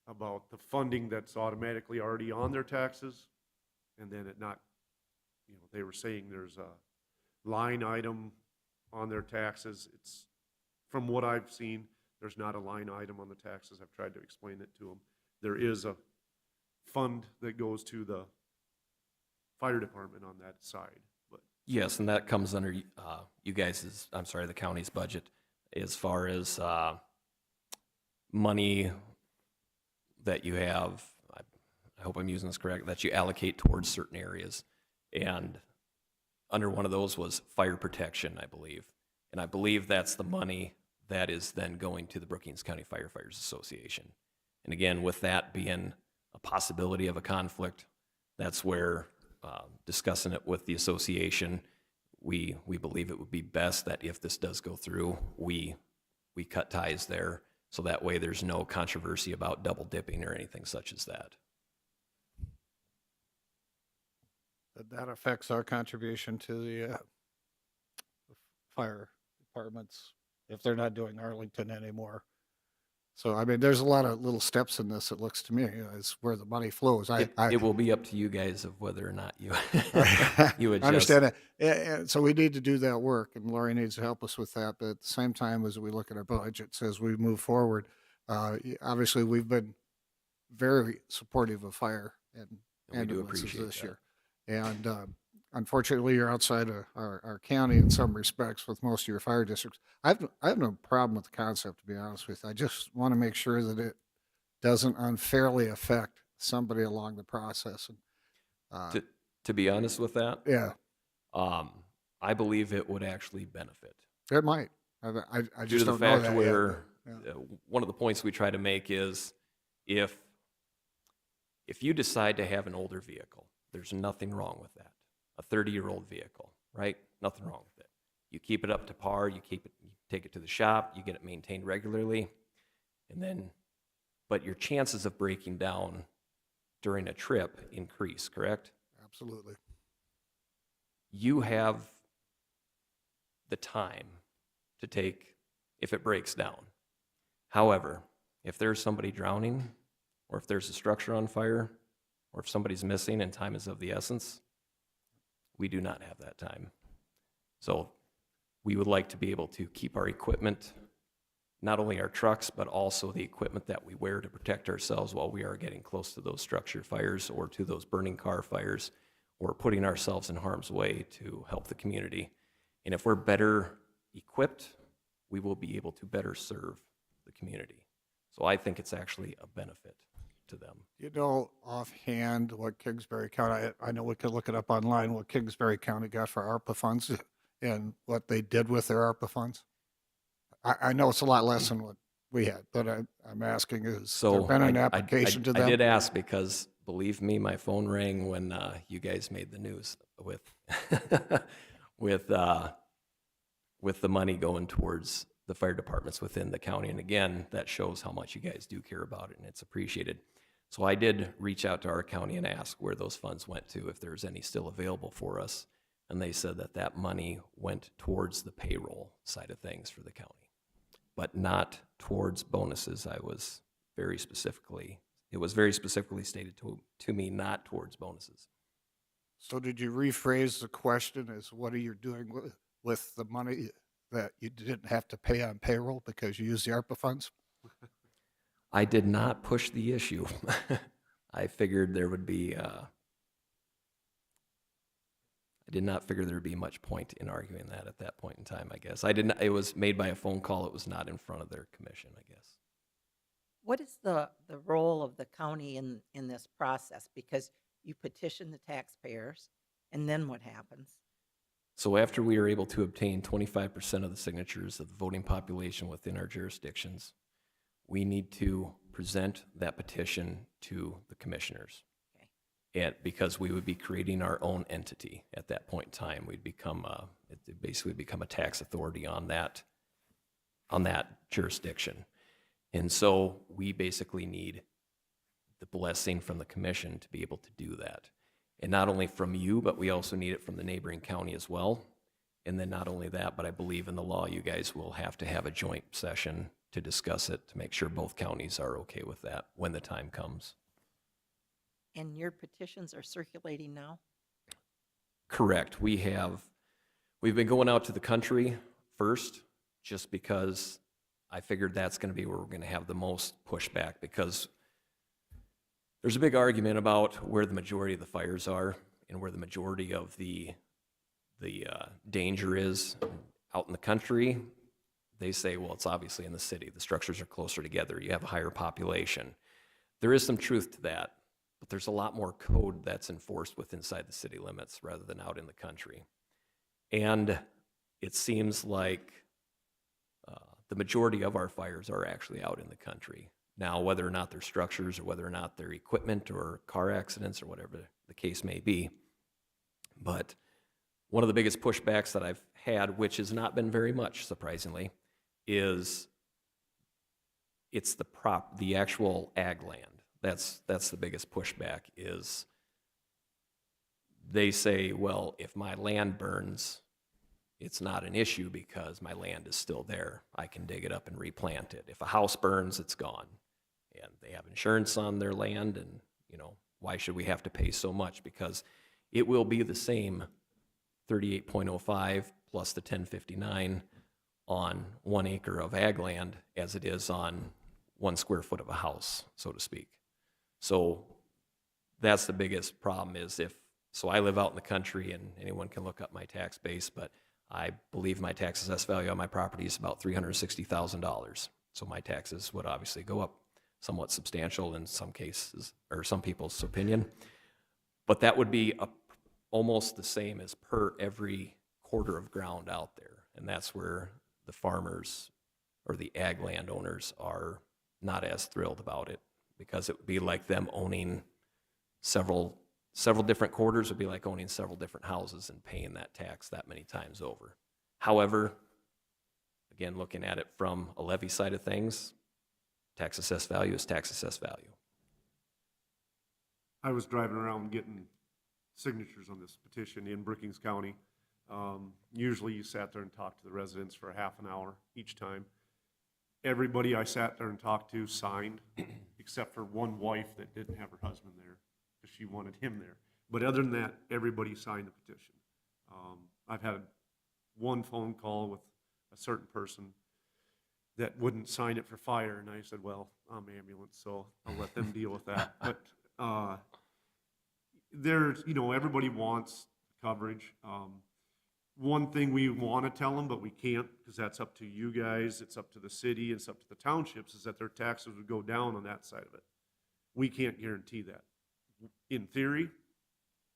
about the funding that's automatically already on their taxes, and then it not, they were saying there's a line item on their taxes. It's, from what I've seen, there's not a line item on the taxes. I've tried to explain it to them. There is a fund that goes to the fire department on that side, but. Yes, and that comes under the county's budget as far as money that you have, I hope I'm using this correct, that you allocate towards certain areas. And under one of those was fire protection, I believe. And I believe that's the money that is then going to the Brookings County Firefighters Association. And again, with that being a possibility of a conflict, that's where discussing it with the association, we believe it would be best that if this does go through, we cut ties there, so that way there's no controversy about double dipping or anything such as that. That affects our contribution to the fire departments if they're not doing Arlington anymore. So, I mean, there's a lot of little steps in this, it looks to me, is where the money flows. It will be up to you guys of whether or not you you adjust. I understand that. And so we need to do that work, and Lori needs to help us with that. But at the same time, as we look at our budgets, as we move forward, obviously we've been very supportive of fire and ambulances this year. And unfortunately, you're outside of our county in some respects with most of your fire districts. I have no problem with the concept, to be honest with you. I just want to make sure that it doesn't unfairly affect somebody along the process. And, to be honest with that, yeah, I believe it would actually benefit. It might. I Due just to the don't know fact that where yet. one of the points we try to make is if you decide to have an older vehicle, There's nothing wrong with that. A 30-year-old vehicle, right? Nothing wrong with it. You keep it up to par, you take it to the shop, you get it maintained regularly, and then, but your chances of breaking down during a trip increase, correct? Absolutely. You have the time to take if it breaks down. However, if there's somebody drowning, or if there's a structure on fire, or if somebody's missing and time is of the essence, we do not have that time. So we would like to be able to keep our equipment, not only our trucks, but also the equipment that we wear to protect ourselves while we are getting close to those structure fires or to those burning car fires, or putting ourselves in harm's way to help the community. And if we're better equipped, we will be able to better serve the community. So I think it's actually a benefit to them. You know offhand what Kingsbury County, I know we could look it up online, what Kingsbury County got for ARPA funds and what they did with their ARPA funds? I know it's a lot less than what we had, but I'm asking, has there been an application to them? I did ask because, believe me, my phone rang when you guys made the news with with the money going towards the fire departments within the county. And again, that shows how much you guys do care about it, and it's appreciated. So I did reach out to our county and ask where those funds went to, if there's any still available for us. And they said that that money went towards the payroll side of things for the county, but not towards bonuses. It was very specifically stated to me, not towards bonuses. So did you rephrase the question as what are you doing with the money that you didn't have to pay on payroll because you used the ARPA funds? I did not push the issue. I figured there would be, I did not figure there would be much point in arguing that at that point in time, I guess. It was made by a phone call. It was not in front of their commission, I guess. What is the role of the county in this process? Because you petition the taxpayers, and then what happens? So after we are able to obtain 25% of the signatures of the voting population within our jurisdictions, we need to present that petition to the commissioners. And because we would be creating our own entity at that point in time, we'd become it basically become a tax authority on that jurisdiction. And so we basically need the blessing from the commission to be able to do that. And not only from you, but we also need it from the neighboring county as well. And then not only that, but I believe in the law, you guys will have to have a joint session to discuss it, to make sure both counties are okay with that when the time comes. And your petitions are circulating now? Correct. We've been going out to the country first, just because I figured that's going to be where we're going to have the most pushback, because there's a big argument about where the majority of the fires are and where the majority of the danger is. Out in the country, they say, well, it's obviously in the city. The structures are closer together. You have a higher population. There is some truth to that, but there's a lot more code that's enforced inside the city limits rather than out in the country. And it seems like the majority of our fires are actually out in the country. Now, whether or not they're structures or whether or not they're equipment or car accidents or whatever the case may be. But one of the biggest pushbacks that I've had, which has not been very much, surprisingly, is it's the actual ag land. That's the biggest pushback. Is they say, well, if my land burns, it's not an issue because my land is still there. I can dig it up and replant it. If a house burns, it's gone. And they have insurance on their land, and why should we have to pay so much? Because it will be the same 38.05 plus the 1059 on 1 acre of ag land as it is on 1 square foot of a house, so to speak. So that's the biggest problem so I live out in the country, and anyone can look up my tax base, but I believe my tax assessed value on my property is about $360,000. So my taxes would obviously go up somewhat substantial in some cases, or some people's opinion. But that would be almost the same as per every quarter of ground out there. And that's where the farmers or the ag landowners are not as thrilled about it, because it would be like them owning several several different quarters would be like owning several different houses and paying that tax that many times over. However, again, looking at it from a levy side of things, tax assessed value is tax assessed value. I was driving around getting signatures on this petition in Brookings County. Usually you sat there and talked to the residents for a half an hour each time. Everybody I sat there and talked to signed, except for one wife that didn't have her husband there because she wanted him there. But other than that, everybody signed the petition. I've had one phone call with a certain person that wouldn't sign it for fire, and I said, well, I'm ambulance, so I'll let them deal with that. But there's, you know, everybody wants coverage. One thing we want to tell them, but we can't, because that's up to you guys, it's up to the city, it's up to the townships, is that their taxes would go down on that side of it. We can't guarantee that. In theory,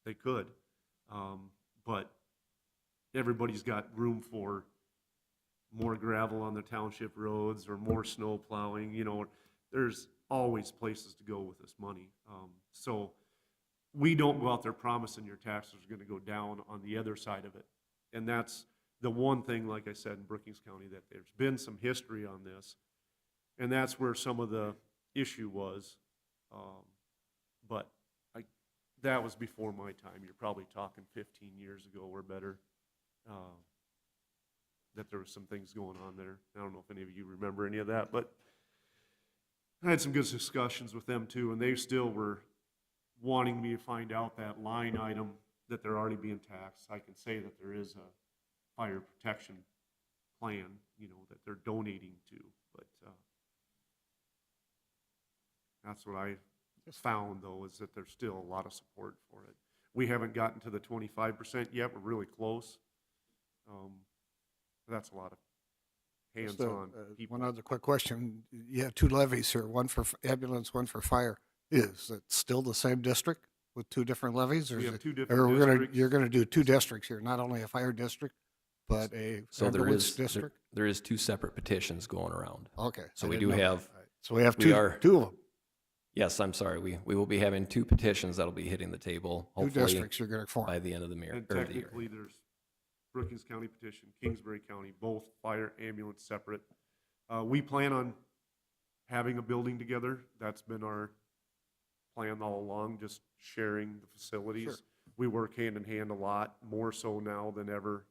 they could, but everybody's got room for more gravel on the township roads or more snow plowing. You know, there's always places to go with this money. So we don't go out there promising your taxes are going to go down on the other side of it. And that's the one thing, like I said, in Brookings County, that there's been some history on this. And that's where some of the issue was. But that was before my time. You're probably talking 15 years ago or better, that there was some things going on there. I don't know if any of you remember any of that, but I had some good discussions with them too, and they still were wanting me to find out that line item that they're already being taxed. I can say that there is a fire protection plan, you know, that they're donating to, but that's what I found, though, is that there's still a lot of support for it. We haven't gotten to the 25% yet. We're really close. That's a lot of hands-on people. One other quick question. You have two levies here, one for ambulance, one for fire. Is it still the same district with two different levies? Or We is have it- two different or districts. you're gonna do two districts here, not only a fire district, but a So ambulance district? there is two separate petitions going around. Okay. So I we didn't do know that. have, All right. So we have we two are- of them, yes, I'm sorry, we will be having two petitions that'll be hitting the table, two hopefully districts you're gonna form. by the end of the year. And or the year. technically, there's Brookings County petition, Kingsbury County, both fire, ambulance separate. We plan on having a building together. That's been our plan all along, just sharing the facilities. Sure. We work hand in hand a lot, more so now than ever.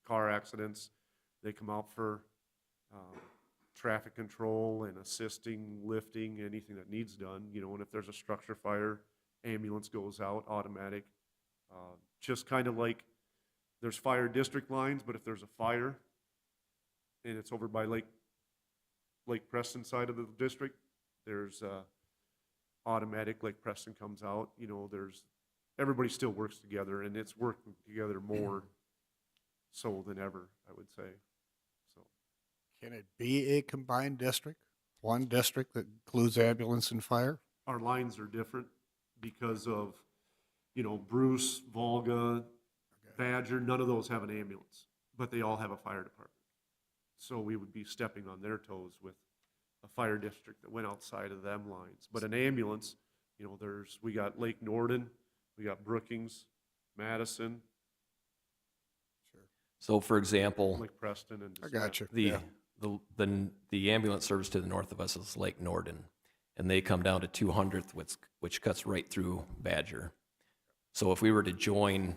Car accidents, they come out for traffic control and assisting, lifting, anything that needs done, you know, and if there's a structure fire, ambulance goes out, automatic. Just kind of like there's fire district lines, but if there's a fire and it's over by Lake Preston side of the district, there's automatic, Lake Preston comes out, you know, everybody still works together, and it's working together more so than ever, I would say. So Can it be a combined district? One district that includes ambulance and fire? our lines are different because of, you know, Bruce, Volga, Badger, none of those have an ambulance, but they all have a fire department. So we would be stepping on their toes with a fire district that went outside of them lines. But an ambulance, you know, we got Lake Norden, we got Brookings, Madison, So for example, Lake Preston, and I got you. the ambulance service to the north of us is Lake Norden, and they come down to 200th, which cuts right through Badger. So if we were to join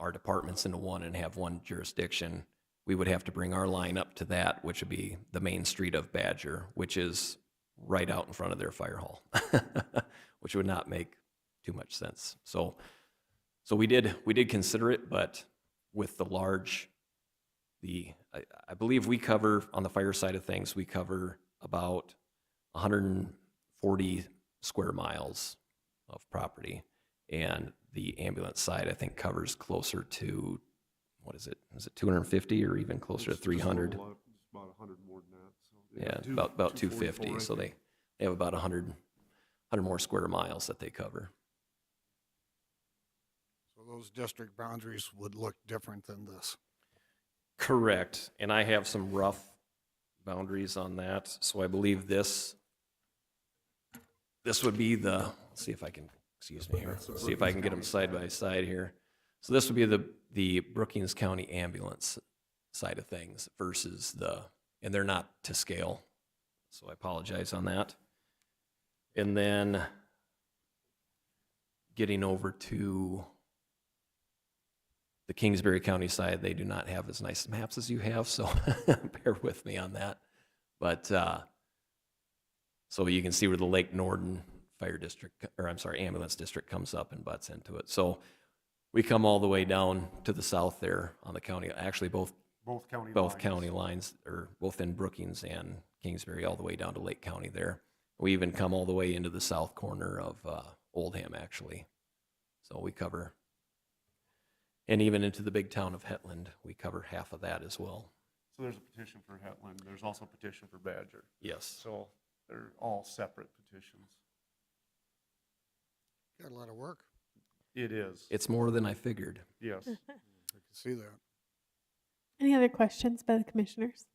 our departments into one and have one jurisdiction, we would have to bring our line up to that, which would be the main street of Badger, which is right out in front of their fire hall, which would not make too much sense. So we did consider it, but with the large, I believe we cover, on the fire side of things, we cover about 140 square miles of property. And the ambulance side, I think, covers closer to, what is it? Is it 250 or even closer to 300? It's about 100 more than that. So Yeah, about 250. So they have about 100 more square miles that they cover. So those district boundaries would look different than this. Correct. And I have some rough boundaries on that. So I believe this would be let's see if I can excuse me here, see if I can get them side by side here. So this would be the Brookings County ambulance side of things versus and they're not to scale, so I apologize on that. And then getting over to the Kingsbury County side, they do not have as nice maps as you have, so bear with me on that. But so you can see where the Lake Norden Fire District, or I'm sorry, Ambulance District comes up and butts into it. So we come all the way down to the south there on the county, actually both county lines, or both in Brookings and Kingsbury, all the way down to Lake County there. We even come all the way into the south corner of Oldham, actually. So we cover, and even into the big town of Hetland, we cover half of that as well. So there's a petition for Hetland, there's also a petition for Badger. Yes. So they're all separate petitions. Got a lot of work. It is. It's more than I figured. Yes. I can see that. Any other questions by the commissioners?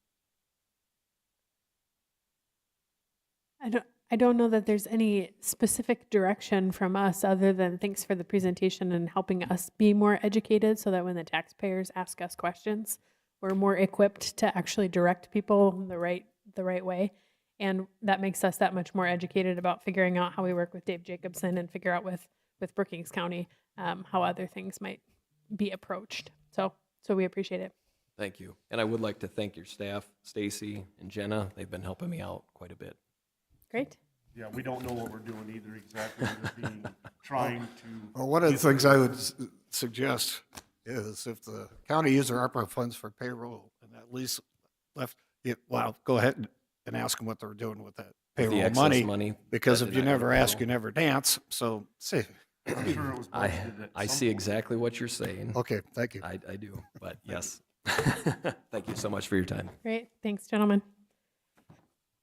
I don't know that there's any specific direction from us other than thanks for the presentation and helping us be more educated so that when the taxpayers ask us questions, we're more equipped to actually direct people the right way. And that makes us that much more educated about figuring out how we work with Dave Jacobson and figure out with Brookings County how other things might be approached. So we appreciate it. Thank you. And I would like to thank your staff, Stacy and Jenna. They've been helping me out quite a bit. Great. Yeah, we don't know what we're doing either exactly. We're trying to. Well, one of the things I would suggest is if the county used their ARPA funds for payroll and at least left, go ahead and ask them what they're doing with that With the payroll excess money. Because that if did you not never go to ask, you payroll. never dance. So, see. I'm sure it was budgeted at I some see point. exactly what you're saying. Okay, thank you. I do, but yes. Thank you so much for your time. Great. Thanks, gentlemen.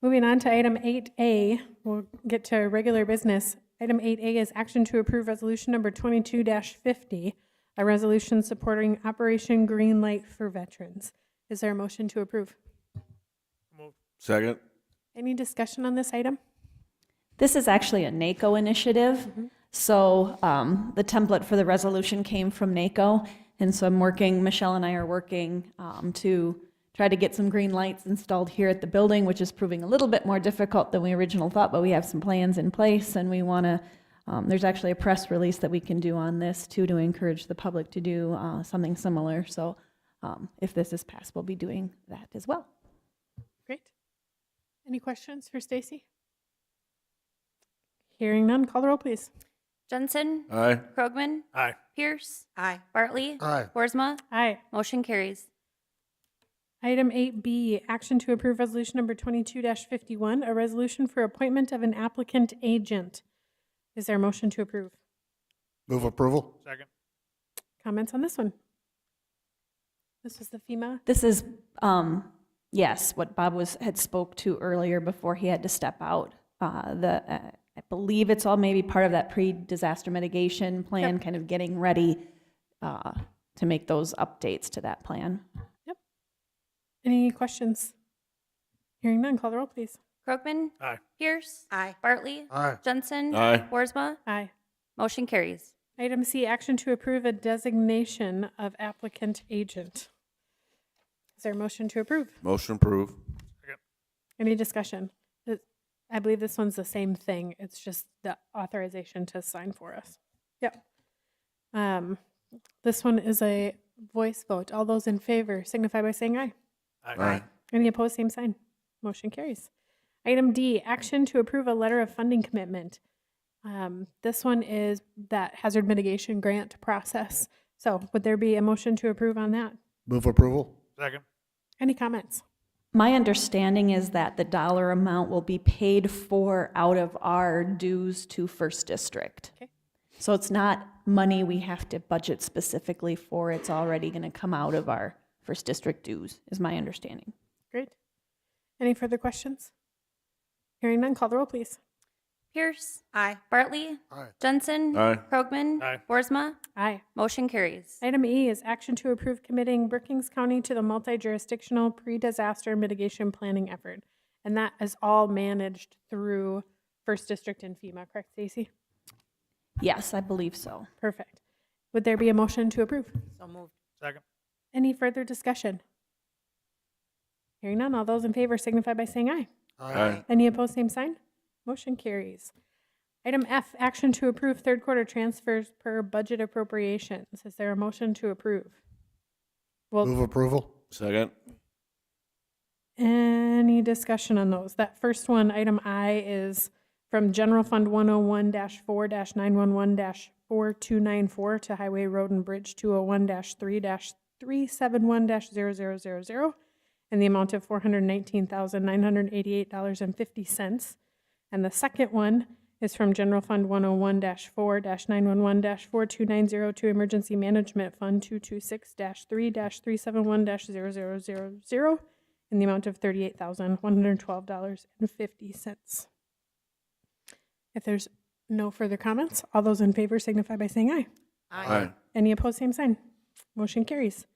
Moving on to item 8A, we'll get to regular business. Item 8A is action to approve resolution number 22-50, a resolution supporting Operation Green Light for veterans. Is there a motion to approve? Second. Any discussion on this item? This is actually a NACO initiative. So the template for the resolution came from NACO. And so Michelle and I are working to try to get some green lights installed here at the building, which is proving a little bit more difficult than we originally thought, but we have some plans in place and we want to, there's actually a press release that we can do on this too to encourage the public to do something similar. So if this is passed, we'll be doing that as well. Great. Any questions for Stacy? Hearing none, call the roll, please. Jensen? Aye. Krogman? Aye. Pierce? Aye. Bartley? Aye. Boersma? Aye. Motion carries. Item 8B, action to approve resolution number 22-51, a resolution for appointment of an applicant agent. Is there a motion to approve? Move approval? Second. Comments on this one? This was the FEMA. This is, yes, what Bob had spoke to earlier before he had to step out. I believe it's all maybe part of that pre-disaster mitigation plan, kind of getting ready to make those updates to that plan. Yep. Any questions? Hearing none, call the roll, please. Krogman? Aye. Pierce? Aye. Bartley? Aye. Jensen? Aye. Boersma? Aye. Motion carries. Item C, action to approve a designation of applicant agent. Is there a motion to approve? Motion approved. Any discussion? I believe this one's the same thing. It's just the authorization to sign for us. Yep. This one is a voice vote. All those in favor signify by saying aye. Aye. Any opposed, same sign. Motion carries. Item D, action to approve a letter of funding commitment. This one is that hazard mitigation grant process. So would there be a motion to approve on that? Move approval? Second. Any comments? My understanding is that the dollar amount will be paid for out of our dues to First District. Okay. So it's not money we have to budget specifically for. It's already going to come out of our First District dues, is my understanding. Great. Any further questions? Hearing none, call the roll, please. Pierce? Aye. Bartley? Aye. Jensen? Aye. Krogman? Aye. Boersma? Aye. Motion carries. Item E is action to approve committing Brookings County to the multi-jurisdictional pre-disaster mitigation planning effort. And that is all managed through First District and FEMA, correct, Stacy? Yes, I believe so. Perfect. Would there be a motion to approve? So moved. Second. Any further discussion? Hearing none, all those in favor signify by saying aye. Aye. Any opposed, same sign. Motion carries. Item F, action to approve third quarter transfers per budget appropriations. Is there a motion to approve? Well, Move approval? Second. any discussion on those? That first one, item I, is from General Fund 101-4-911-4294 to Highway Road and Bridge 201-3-371-0000 in the amount of $419,988.50. And the second one is from General Fund 101-4-911-4290 to Emergency Management Fund 226-3-371-0000 in the amount of $38,112.50. If there's no further comments, all those in favor signify by saying aye. Aye. Any opposed, same sign. Motion carries.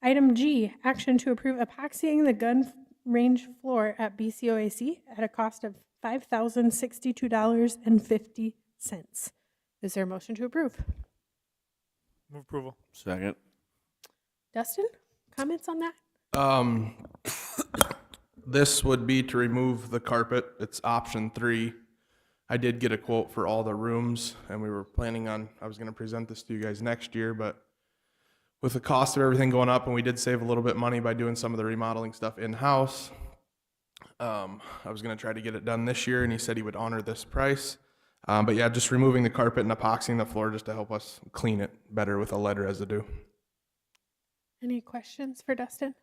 Item G, action to approve epoxying the gun range floor at BCOAC at a cost of $5,062.50. Is there a motion to approve? Move approval. Second. Dustin, comments on that? This would be to remove the carpet. It's option 3. I did get a quote for all the rooms, and we were planning on, I was going to present this to you guys next year, but with the cost of everything going up, and we did save a little bit of money by doing some of the remodeling stuff in-house, I was going to try to get it done this year, and he said he would honor this price. But yeah, just removing the carpet and epoxying the floor just to help us clean it better with a lead residue. Any questions for Dustin?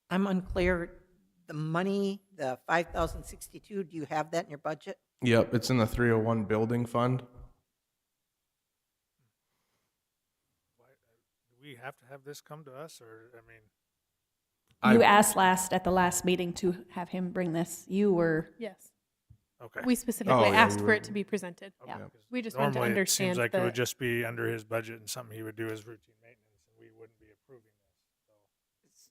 I'm unclear. The money, the 5,062, do you have that in your budget? Yep, it's in the 301 building fund. Do we have to have this come to us, or, I mean, You asked at the last meeting to have him bring this. You were, Yes. okay. We specifically Oh, yeah, asked you for were- it to be presented. Okay, Yeah. 'cause We just wanted to normally understand It seems like it the- would just be under his budget and something he would do as routine maintenance, and we wouldn't be approving this, so.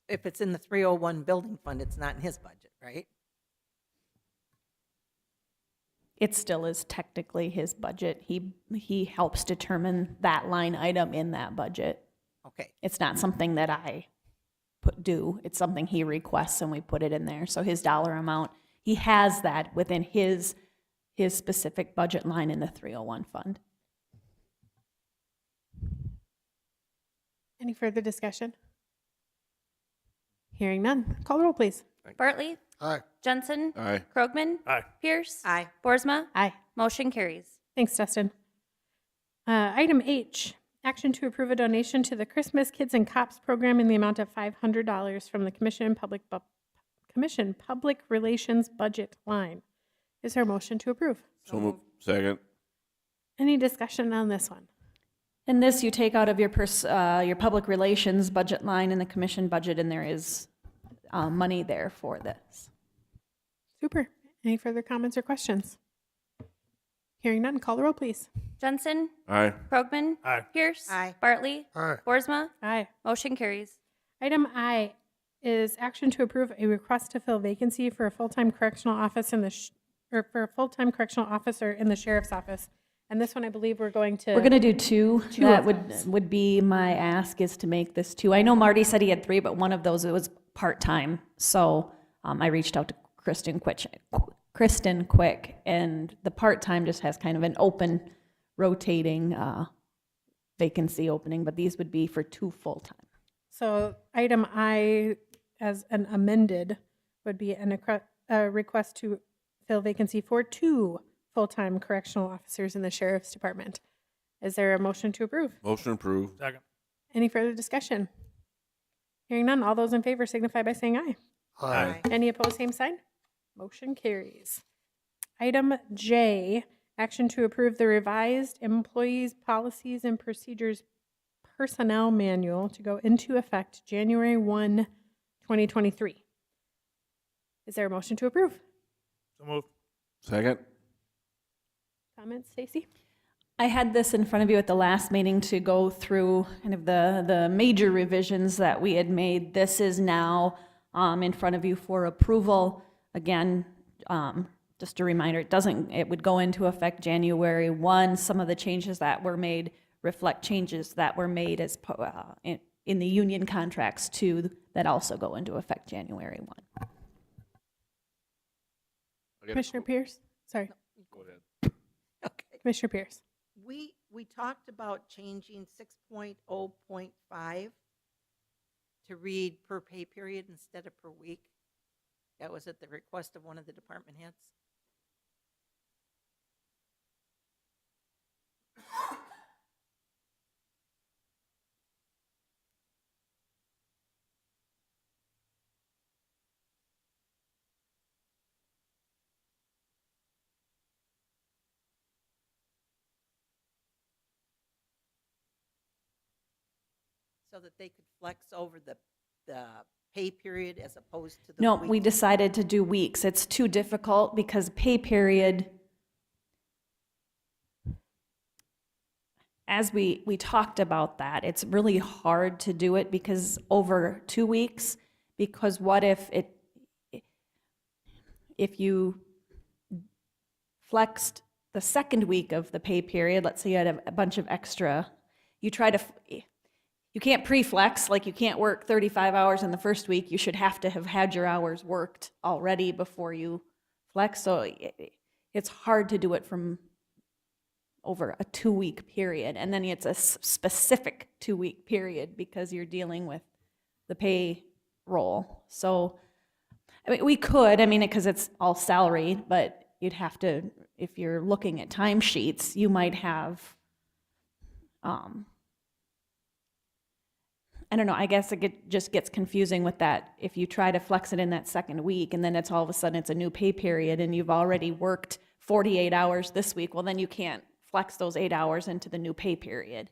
If it's in the 301 building fund, it's not in his budget, right? it still is technically his budget. He helps determine that line item in that budget. Okay. It's not something that I do. It's something he requests and we put it in there. So his dollar amount, he has that within his specific budget line in the 301 fund. Any further discussion? Hearing none. Call the roll, please. Bartley? Aye. Jensen? Aye. Krogman? Aye. Pierce? Aye. Boersma? Aye. Motion carries. Thanks, Dustin. Item H, action to approve a donation to the Christmas Kids and Cops program in the amount of $500 from the Commission Public Relations budget line. Is there a motion to approve? So moved. Second. Any discussion on this one? And this you take out of your public relations budget line in the commission budget, and there is money there for this. Super. Any further comments or questions? Hearing none, call the roll, please. Jensen? Aye. Krogman? Aye. Pierce? Aye. Bartley? Aye. Boersma? Aye. Motion carries. Item I is action to approve a request to fill vacancy for a full-time correctional office in the for a full-time correctional officer in the sheriff's office. And this one, I believe we're going to. We're going to do two. Two That of would be my ask, is to make this two. I know Marty said he had three, but one of those, it was part-time. So I reached out to Kristen Quick, and the part-time just has kind of an open, rotating vacancy opening, but these would be for two full-time. So item I, as an amended, would be a request to fill vacancy for 2 full-time correctional officers in the sheriff's department. Is there a motion to approve? Motion approved. Second. Any further discussion? Hearing none, all those in favor signify by saying aye. Aye. Any opposed, same sign. Motion carries. Item J, action to approve the revised employees' policies and procedures personnel manual to go into effect January 1, 2023. Is there a motion to approve? So moved. Second. Comments, Stacy? I had this in front of you at the last meeting to go through kind of the major revisions that we had made. This is now in front of you for approval. Again, just a reminder, it would go into effect January 1. Some of the changes that were made reflect changes that were made in the union contracts too, that also go into effect January 1. Commissioner Pierce? Sorry, Go ahead. Okay. Commissioner Pierce. We talked about changing 6.0.5 to read per pay period instead of per week. That was at the request of one of the department heads. So that they could flex over the pay period as opposed to the No, week? we decided to do weeks. It's too difficult because pay period, as we talked about that, it's really hard to do it because over 2 weeks, because what if you flexed the second week of the pay period, let's say you had a bunch of extra, you can't pre-flex, like you can't work 35 hours in the first week. You should have to have had your hours worked already before you flex. So it's hard to do it from over a 2-week period. And then it's a specific 2-week period because you're dealing with the payroll. So I mean, we could, because it's all salaried, but you'd have to, if you're looking at timesheets, you might have, I don't know, I guess just gets confusing with that. If you try to flex it in that second week and then it's all of a sudden it's a new pay period and you've already worked 48 hours this week, well, then you can't flex those 8 hours into the new pay period.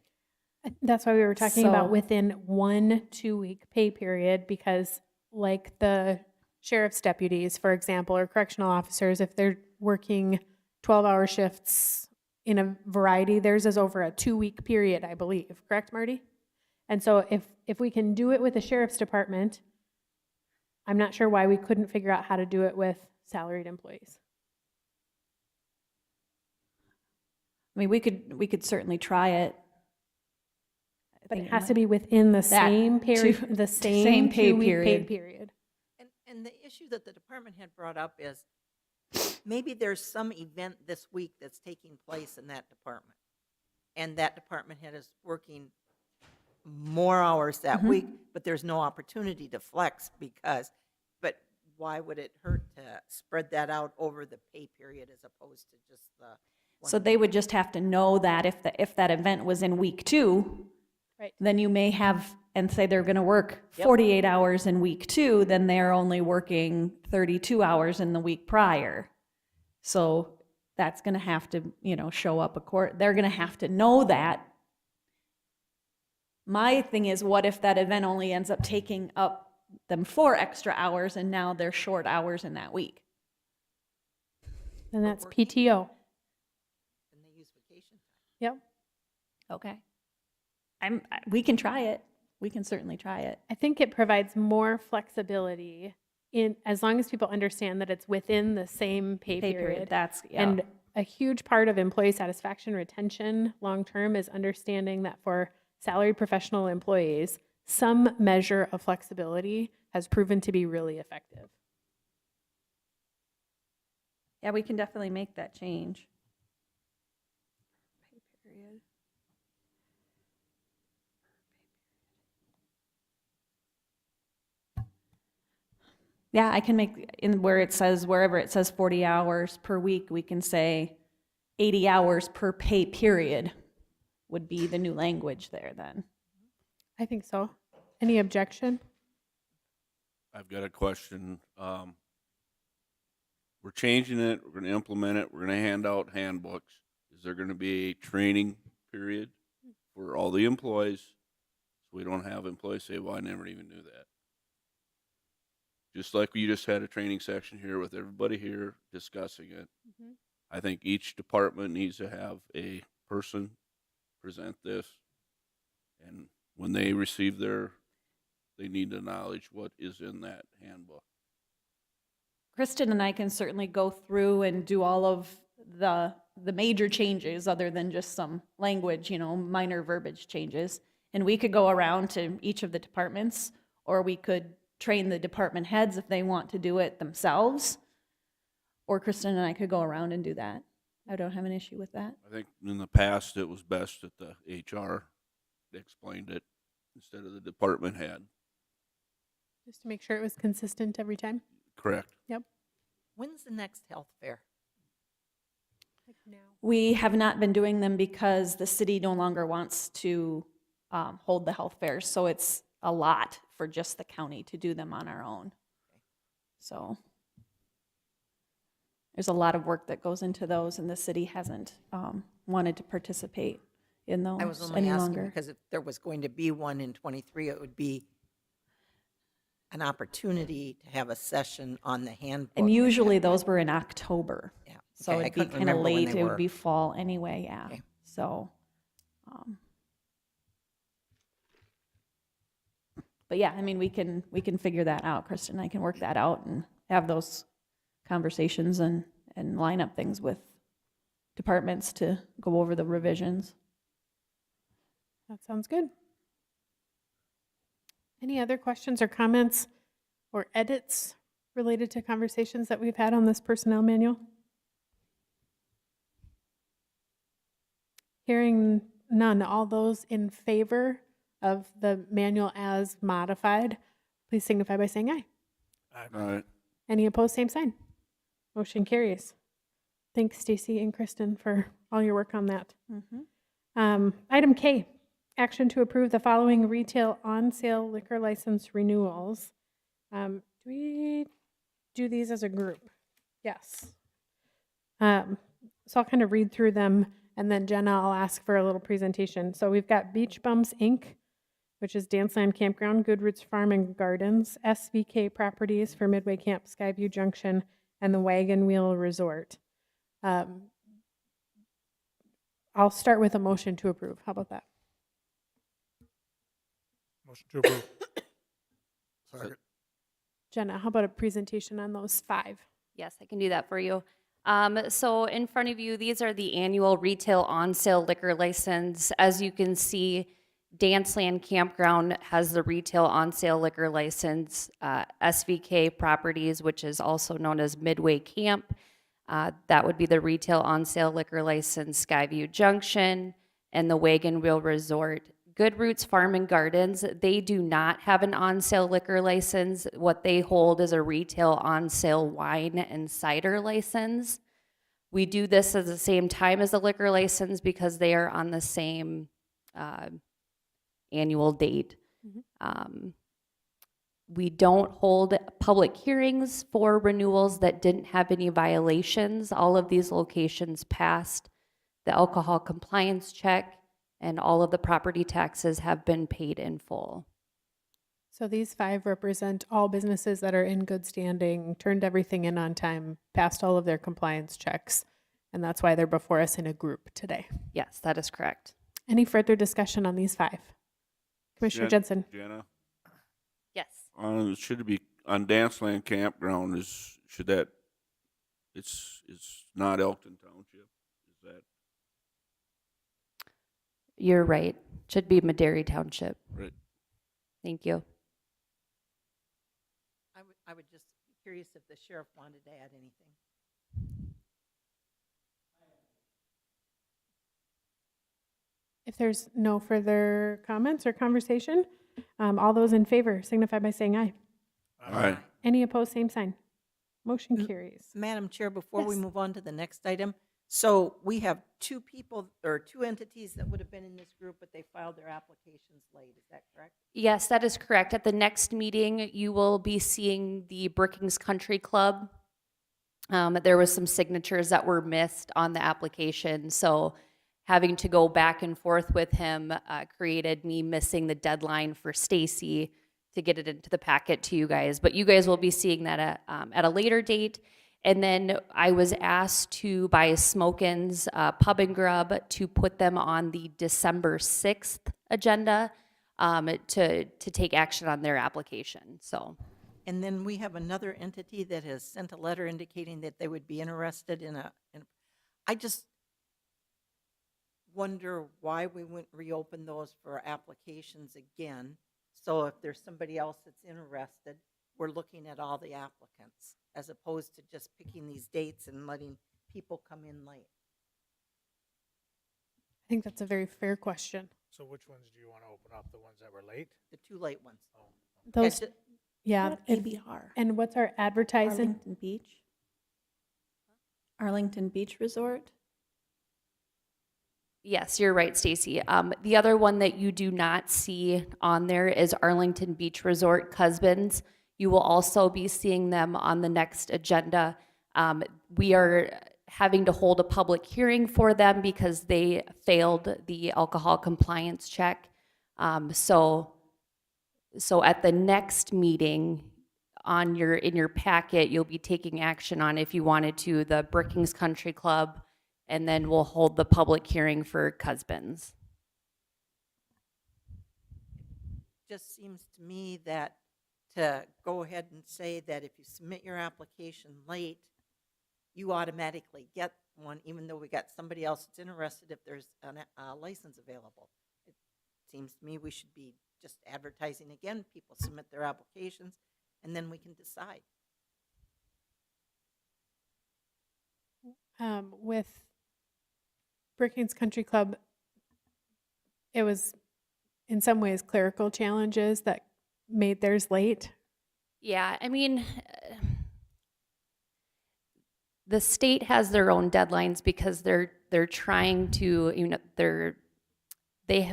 That's why we were talking about So- within 1 2-week pay period, because like the sheriff's deputies, for example, or correctional officers, if they're working 12-hour shifts in a variety, theirs is over a 2-week period, I believe. Correct, Marty? And so if we can do it with the sheriff's department, I'm not sure why we couldn't figure out how to do it with salaried employees. We could certainly try it. I But think it has to be within the same period, the same pay 2-week pay period. period. And the issue that the department head brought up is maybe there's some event this week that's taking place in that department. And that department head is working more hours that Mhm. week, but there's no opportunity to flex but why would it hurt to spread that out over the pay period as opposed to just the one So they would just have to know that if that event was in week 2, Right. then you may have, and say they're going to work Yep. 48 hours in week 2, then they're only working 32 hours in the week prior. So that's going to have to, show up they're going to have to know that. My thing is, what if that event only ends up taking up them 4 extra hours and now they're short hours in that week? And that's working. PTO. and they use vacation time. Yep. Okay. We can try it. We can certainly try it. I think it provides more flexibility as long as people understand that it's within the same pay period. That's, yeah. And a huge part of employee satisfaction retention long-term is understanding that for salaried professional employees, some measure of flexibility has proven to be really effective. Yeah, we can definitely make that change. Pay period. Yeah, I can make, wherever it says 40 hours per week, we can say 80 hours per pay period would be the new language there then. I think so. Any objection? I've got a question. We're changing it, we're gonna implement it, we're gonna hand out handbooks. Is there gonna be a training period for all the employees? So we don't have employees say, well, I never even knew that. Just like we just had a training section here with everybody here discussing it. Mhm. I think each department needs to have a person present this. And when they receive they need to acknowledge what is in that handbook. Kristen and I can certainly go through and do all of the major changes other than just some language, minor verbiage changes. And we could go around to each of the departments, or we could train the department heads if they want to do it themselves. Or Kristen and I could go around and do that. I don't have an issue with that. I think in the past, it was best that the HR explained it instead of the department head. Just to make sure it was consistent every time. Correct. Yep. When's the next health fair? We have not been doing them because the city no longer wants to hold the health fairs, so it's a lot for just the county to do them on our own. So there's a lot of work that goes into those, and the city hasn't wanted to participate in those I was only any asking longer. because if there was going to be one in '23, it would be an opportunity to have a session on the handbook. And usually those were in October. Yeah. So Okay, I it'd be couldn't kind of remember when late. they It were. would be fall anyway, yeah. Okay. So, but yeah, I mean, we can figure that out. Kristen and I can work that out and have those conversations and line up things with departments to go over the revisions. That sounds good. Any other questions or comments or edits related to conversations that we've had on this personnel manual? Hearing none, all those in favor of the manual as modified, please signify by saying aye. All right. Any opposed, same sign. Motion carries. Thanks, Stacy and Kristen, for all your work on that. Item K, action to approve the following retail on-sale liquor license renewals. Do we do these as a group? Yes. So I'll kind of read through them, and then Jenna, I'll ask for a little presentation. So we've got Beach Bums, Inc., which is Danceland Campground, Good Roots Farm and Gardens, SVK Properties for Midway Camp, Skyview Junction, and the Wagon Wheel Resort. I'll start with a motion to approve. How about that? Motion to approve. Second. Jenna, how about a presentation on those 5? Yes, I can do that for you. So in front of you, these are the annual retail on-sale liquor license. As you can see, Danceland Campground has the retail on-sale liquor license. SVK Properties, which is also known as Midway Camp, that would be the retail on-sale liquor license. Skyview Junction and the Wagon Wheel Resort. Good Roots Farm and Gardens, they do not have an on-sale liquor license. What they hold is a retail on-sale wine and cider license. We do this at the same time as a liquor license because they are on the same annual date. We don't hold public hearings for renewals that didn't have any violations. All of these locations passed the alcohol compliance check, and all of the property taxes have been paid in full. So these 5 represent all businesses that are in good standing, turned everything in on time, passed all of their compliance checks, and that's why they're before us in a group today. Yes, that is correct. Any further discussion on these 5? Commissioner Jensen? Jenna, Yes. should it be on Danceland Campground? It's not Elkton Township. Is that You're right. Should be Madera Township. right? Thank you. I would just be curious if the sheriff wanted to add anything. If there's no further comments or conversation, all those in favor signify by saying aye. All right. Any opposed, same sign. Motion carries. Madam Chair, before we Yes. move on to the next item, so we have 2 people or 2 entities that would have been in this group, but they filed their applications late. Is that correct? Yes, that is correct. At the next meeting, you will be seeing the Brookings Country Club. There was some signatures that were missed on the application, so having to go back and forth with him created me missing the deadline for Stacy to get it into the packet to you guys. But you guys will be seeing that at a later date. And then I was asked to by Smokin's Pub and Grub to put them on the December 6th agenda to take action on their application. So And then we have another entity that has sent a letter indicating that they would be interested I just wonder why we wouldn't reopen those for applications again. So if there's somebody else that's interested, we're looking at all the applicants as opposed to just picking these dates and letting people come in late. I think that's a very fair question. So which ones do you want to open up? The ones that were late? The two late ones. Those, ju- yeah. What if- ABR? And what's our advertising? Arlington Beach? Arlington Beach Resort? Yes, you're right, Stacy. The other one that you do not see on there is Arlington Beach Resort Cusbins. You will also be seeing them on the next agenda. We are having to hold a public hearing for them because they failed the alcohol compliance check. So at the next meeting, in your packet, you'll be taking action on, if you wanted to, the Brookings Country Club, and then we'll hold the public hearing for Cusbins. Just seems to me that to go ahead and say that if you submit your application late, you automatically get one, even though we got somebody else that's interested if there's a license available. It seems to me we should be just advertising again, people submit their applications, and then we can decide. With Brookings Country Club, it was in some ways clerical challenges that made theirs late. Yeah, I mean, the state has their own deadlines because they're trying to,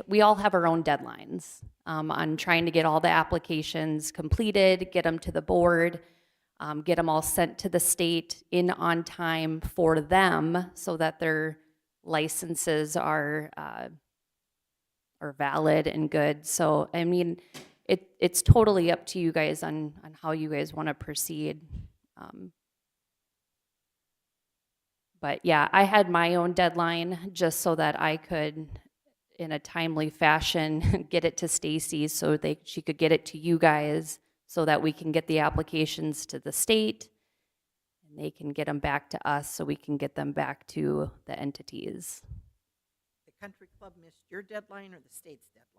we all have our own deadlines on trying to get all the applications completed, get them to the board, get them all sent to the state in on time for them so that their licenses are valid and good. So, I mean, it's totally up to you guys on how you guys want to proceed. But yeah, I had my own deadline just so that I could, in a timely fashion, get it to Stacy so she could get it to you guys so that we can get the applications to the state and they can get them back to us so we can get them back to the entities. The country club missed your deadline or the state's deadline?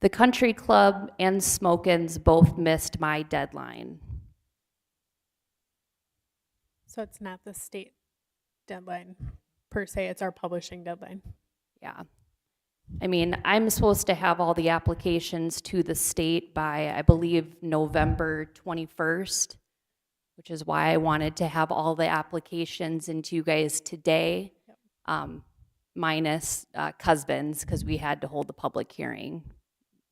The country club and Smokin's both missed my deadline. So it's not the state deadline per se, it's our publishing deadline. Yeah. I mean, I'm supposed to have all the applications to the state by, I believe, November 21st, which is why I wanted to have all the applications into you guys today, minus Cusbins, because we had to hold the public hearing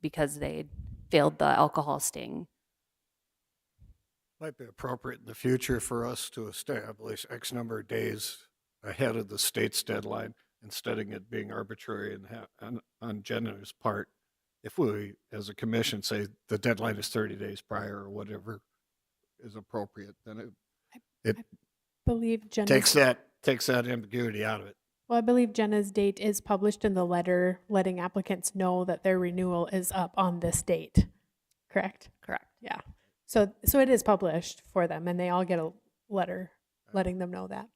because they failed the alcohol sting. Might be appropriate in the future for us to establish X number of days ahead of the state's deadline instead of it being arbitrary and on Jenna's part. If we, as a commission, say the deadline is 30 days prior or whatever is appropriate, then it Believe Jenna's, takes that ambiguity out of it. well, I believe Jenna's date is published in the letter letting applicants know that their renewal is up on this date. Correct? Correct. Yeah. So it is published for them and they all get a letter letting them know that.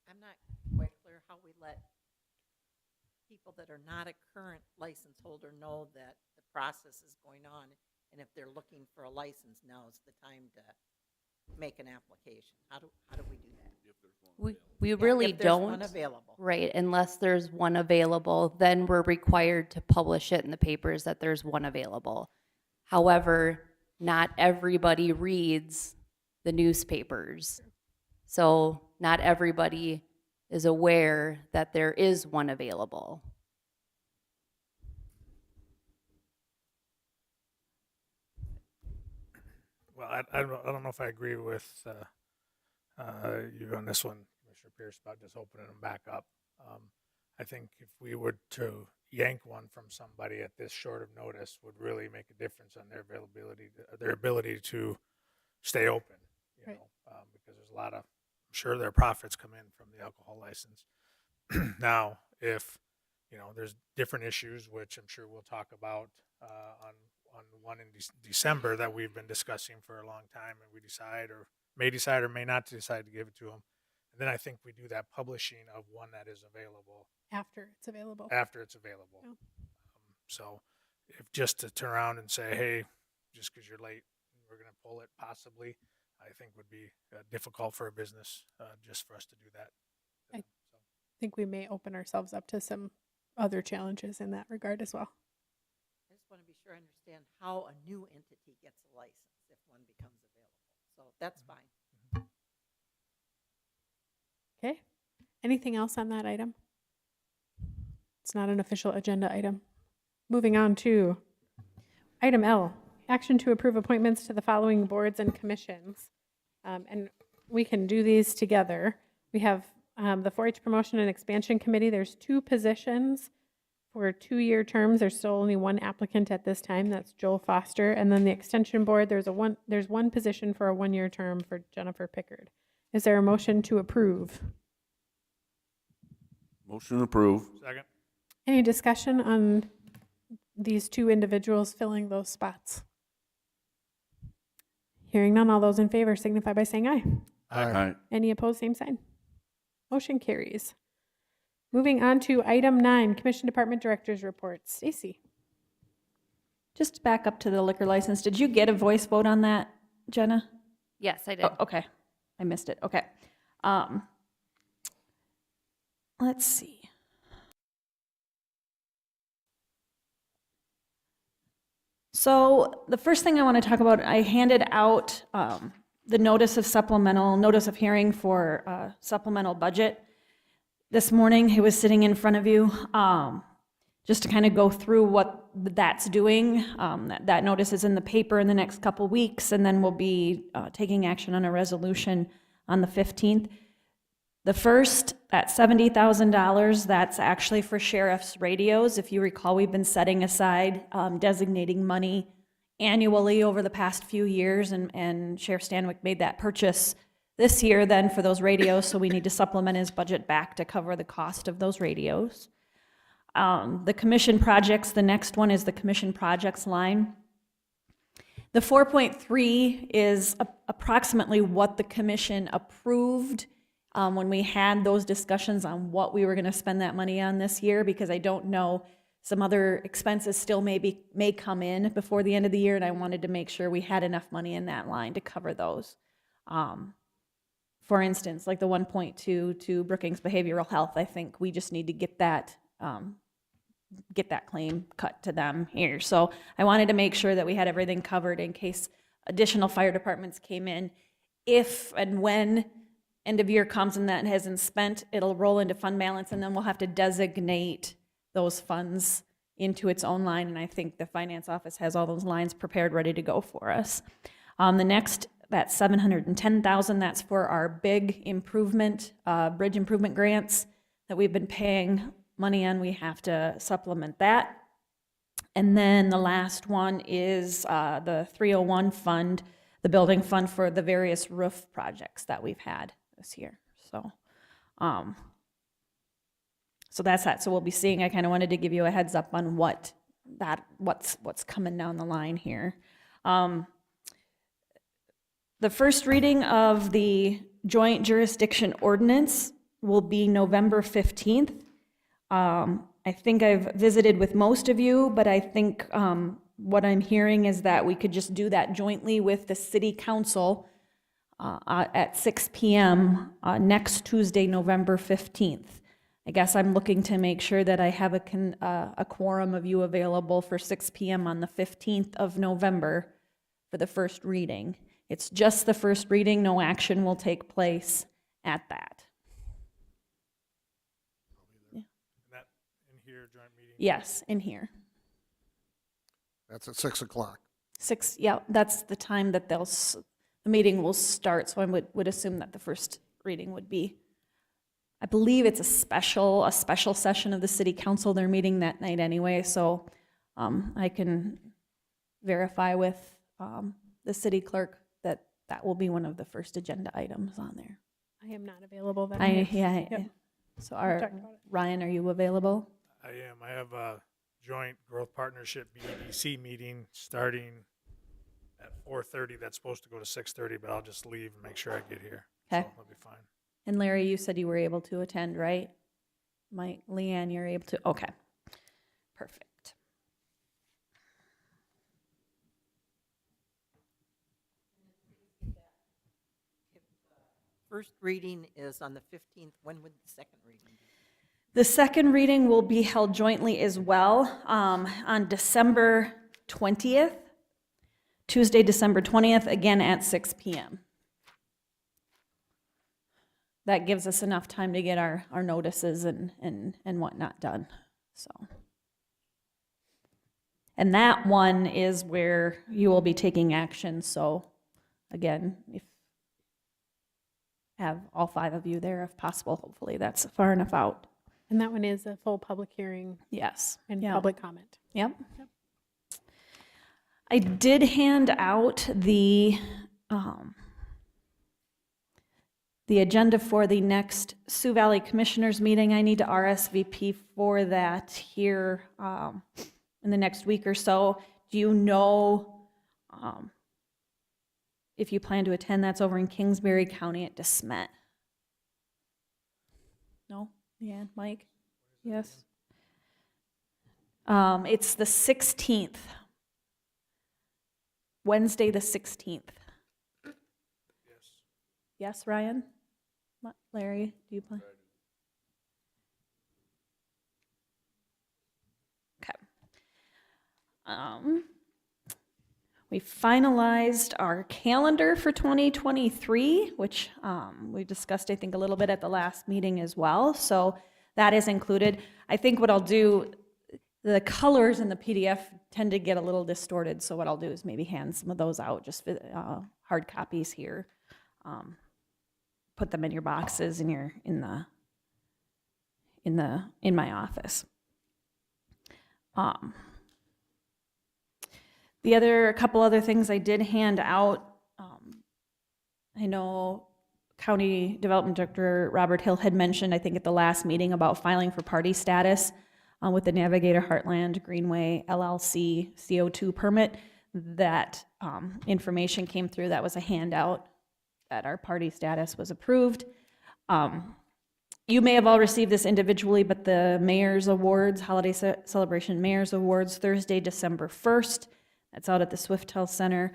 I'm not quite clear how we let people that are not a current license holder know that the process is going on, and if they're looking for a license, now is the time to make an application. How do we do that? We really if there's don't. one available. Right, unless there's one available, then we're required to publish it in the papers that there's one available. However, not everybody reads the newspapers. So not everybody is aware that there is one available. Well, I don't know if I agree with you on this one, Commissioner Pierce, about just opening them back up. I think if we were to yank one from somebody at this short of notice would really make a difference on their ability to stay open, Right. because there's a lot of, I'm sure their profits come in from the alcohol license. Now, if, there's different issues, which I'm sure we'll talk about on one in December that we've been discussing for a long time, and we decide or may not decide to give it to them. And then I think we do that publishing of one that is available After it's available. after it's available. Yeah. So if just to turn around and say, hey, just because you're late, we're going to pull it possibly, I think would be difficult for a business just for us to do that. I think we may open ourselves up to some other challenges in that regard as well. I just want to be sure I understand how a new entity gets a license if one becomes available. So that's fine. Okay. Anything else on that item? It's not an official agenda item. Moving on to item L, action to approve appointments to the following boards and commissions. And we can do these together. We have the 4-H Promotion and Expansion Committee. There's 2 positions for 2-year terms. There's still only 1 applicant at this time. That's Joel Foster. And then the Extension Board, there's one position for a 1-year term for Jennifer Pickard. Is there a motion to approve? Motion approved. Second. Any discussion on these 2 individuals filling those spots? Hearing none, all those in favor signify by saying aye. Aye. Any opposed, same sign. Motion carries. Moving on to item 9, Commission Department Directors Reports. Stacy. Just back up to the liquor license. Did you get a voice vote on that, Jenna? Yes, I did. Oh, okay. I missed it. Okay. Let's see. So the first thing I want to talk about, I handed out the notice of hearing for supplemental budget. This morning, it was sitting in front of you, just to kind of go through what that's doing. That notice is in the paper in the next couple weeks, and then we'll be taking action on a resolution on the 15th. The first, that $70,000, that's actually for sheriff's radios. If you recall, we've been setting aside, designating money annually over the past few years, and Sheriff Stanwyck made that purchase this year then for those radios, so we need to supplement his budget back to cover the cost of those radios. The commission projects, the next one is the commission projects line. The 4.3 is approximately what the commission approved when we had those discussions on what we were going to spend that money on this year, because I don't know, some other expenses still may come in before the end of the year, and I wanted to make sure we had enough money in that line to cover those. For instance, like the 1.2 to Brookings Behavioral Health, I think we just need to get that claim cut to them here. So I wanted to make sure that we had everything covered in case additional fire departments came in. If and when end of year comes and that hasn't spent, it'll roll into fund balance, and then we'll have to designate those funds into its own line, and I think the finance office has all those lines prepared, ready to go for us. The next, that $710,000, that's for our big improvement, bridge improvement grants that we've been paying money on. We have to supplement that. And then the last one is the 301 fund, the building fund for the various roof projects that we've had this year. So that's that. So we'll be seeing, I kind of wanted to give you a heads up on what's coming down the line here. The first reading of the joint jurisdiction ordinance will be November 15th. I think I've visited with most of you, but I think what I'm hearing is that we could just do that jointly with the city council at 6 p.m. Next Tuesday, November 15th. I guess I'm looking to make sure that I have a quorum of you available for 6 p.m. on the 15th of November for the first reading. It's just the first reading. No action will take place at that. Yeah. That in here, joint meeting? Yes, in here. That's at 6 o'clock. 6, yeah, that's the time that the meeting will start, so I would assume that the first reading would be, I believe it's a special session of the city council. They're meeting that night anyway, so I can verify with the city clerk that will be one of the first agenda items on there. I am not available that night. Yeah. Yep. So We'll talk about it. Ryan, are you available? I am. I have joint growth partnership BEDC meeting starting at 4:30. That's supposed to go to 6:30, but I'll just leave and make sure I get here. Okay. So that'll be fine. And Larry, you said you were able to attend, right? Mike, Leanne, you're able to, okay. Perfect. First reading is on the 15th. When would the second reading be? The second reading will be held jointly as well on December 20th, Tuesday, December 20th, again at 6 p.m. That gives us enough time to get our notices and whatnot done, so. And that one is where you will be taking action, so again, if have all 5 of you there if possible, hopefully that's far enough out. And that one is a full public hearing Yes. and Yeah. public comment. Yep. I did hand out the agenda for the next Sioux Valley Commissioners meeting. I need to RSVP for that here in the next week or so. Do you know if you plan to attend? That's over in Kingsbury County at DeSmet. No? Yeah, Mike? Yes? It's the 16th. Wednesday, the 16th. Yes. Yes, Ryan? Larry, do you plan? Okay. We finalized our calendar for 2023, which we discussed, I think, a little bit at the last meeting as well. So that is included. I think what I'll do, the colors in the PDF tend to get a little distorted. So what I'll do is maybe hand some of those out, just hard copies here. Put them in your boxes in my office. A couple other things I did hand out. I know County Development Director Robert Hill had mentioned, I think at the last meeting, about filing for party status with the Navigator Heartland Greenway LLC CO2 permit. That information came through. That was a handout that our party status was approved. You may have all received this individually, but the Mayor's Awards, Holiday Celebration Mayor's Awards, Thursday, December 1st. That's out at the Swiftel Center.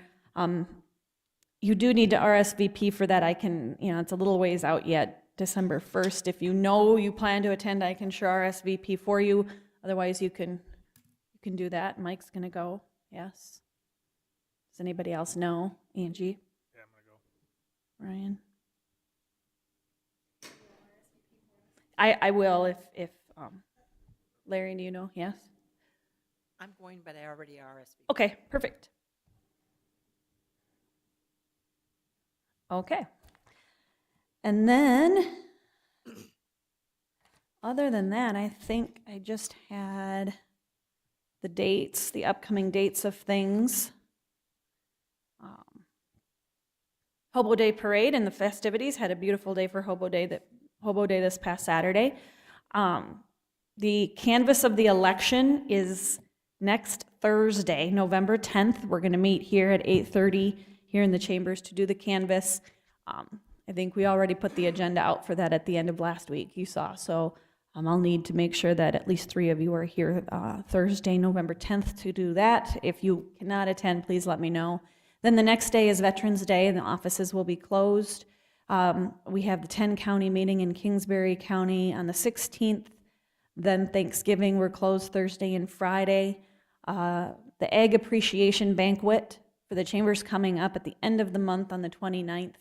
You do need to RSVP for that. I can, it's a little ways out yet, December 1st. If you know you plan to attend, I can sure RSVP for you. Otherwise, you can do that. Mike's gonna go, yes? Does anybody else know? Angie? Yeah, I'm gonna go. Ryan? I will if Larry, do you know? Yes? I'm going, but I already RSVP'd. Okay, perfect. Okay. And then, other than that, I think I just had the dates, the upcoming dates of things. Hobo Day Parade and the festivities. Had a beautiful day for Hobo Day this past Saturday. The canvass of the election is next Thursday, November 10th. We're going to meet here at 8:30 here in the chambers to do the canvass. I think we already put the agenda out for that at the end of last week, you saw. So I'll need to make sure that at least 3 of you are here Thursday, November 10th to do that. If you cannot attend, please let me know. Then the next day is Veterans Day and the offices will be closed. We have the 10-county meeting in Kingsbury County on the 16th. Then Thanksgiving, we're closed Thursday and Friday. The Egg Appreciation Banquet for the Chambers coming up at the end of the month on the 29th.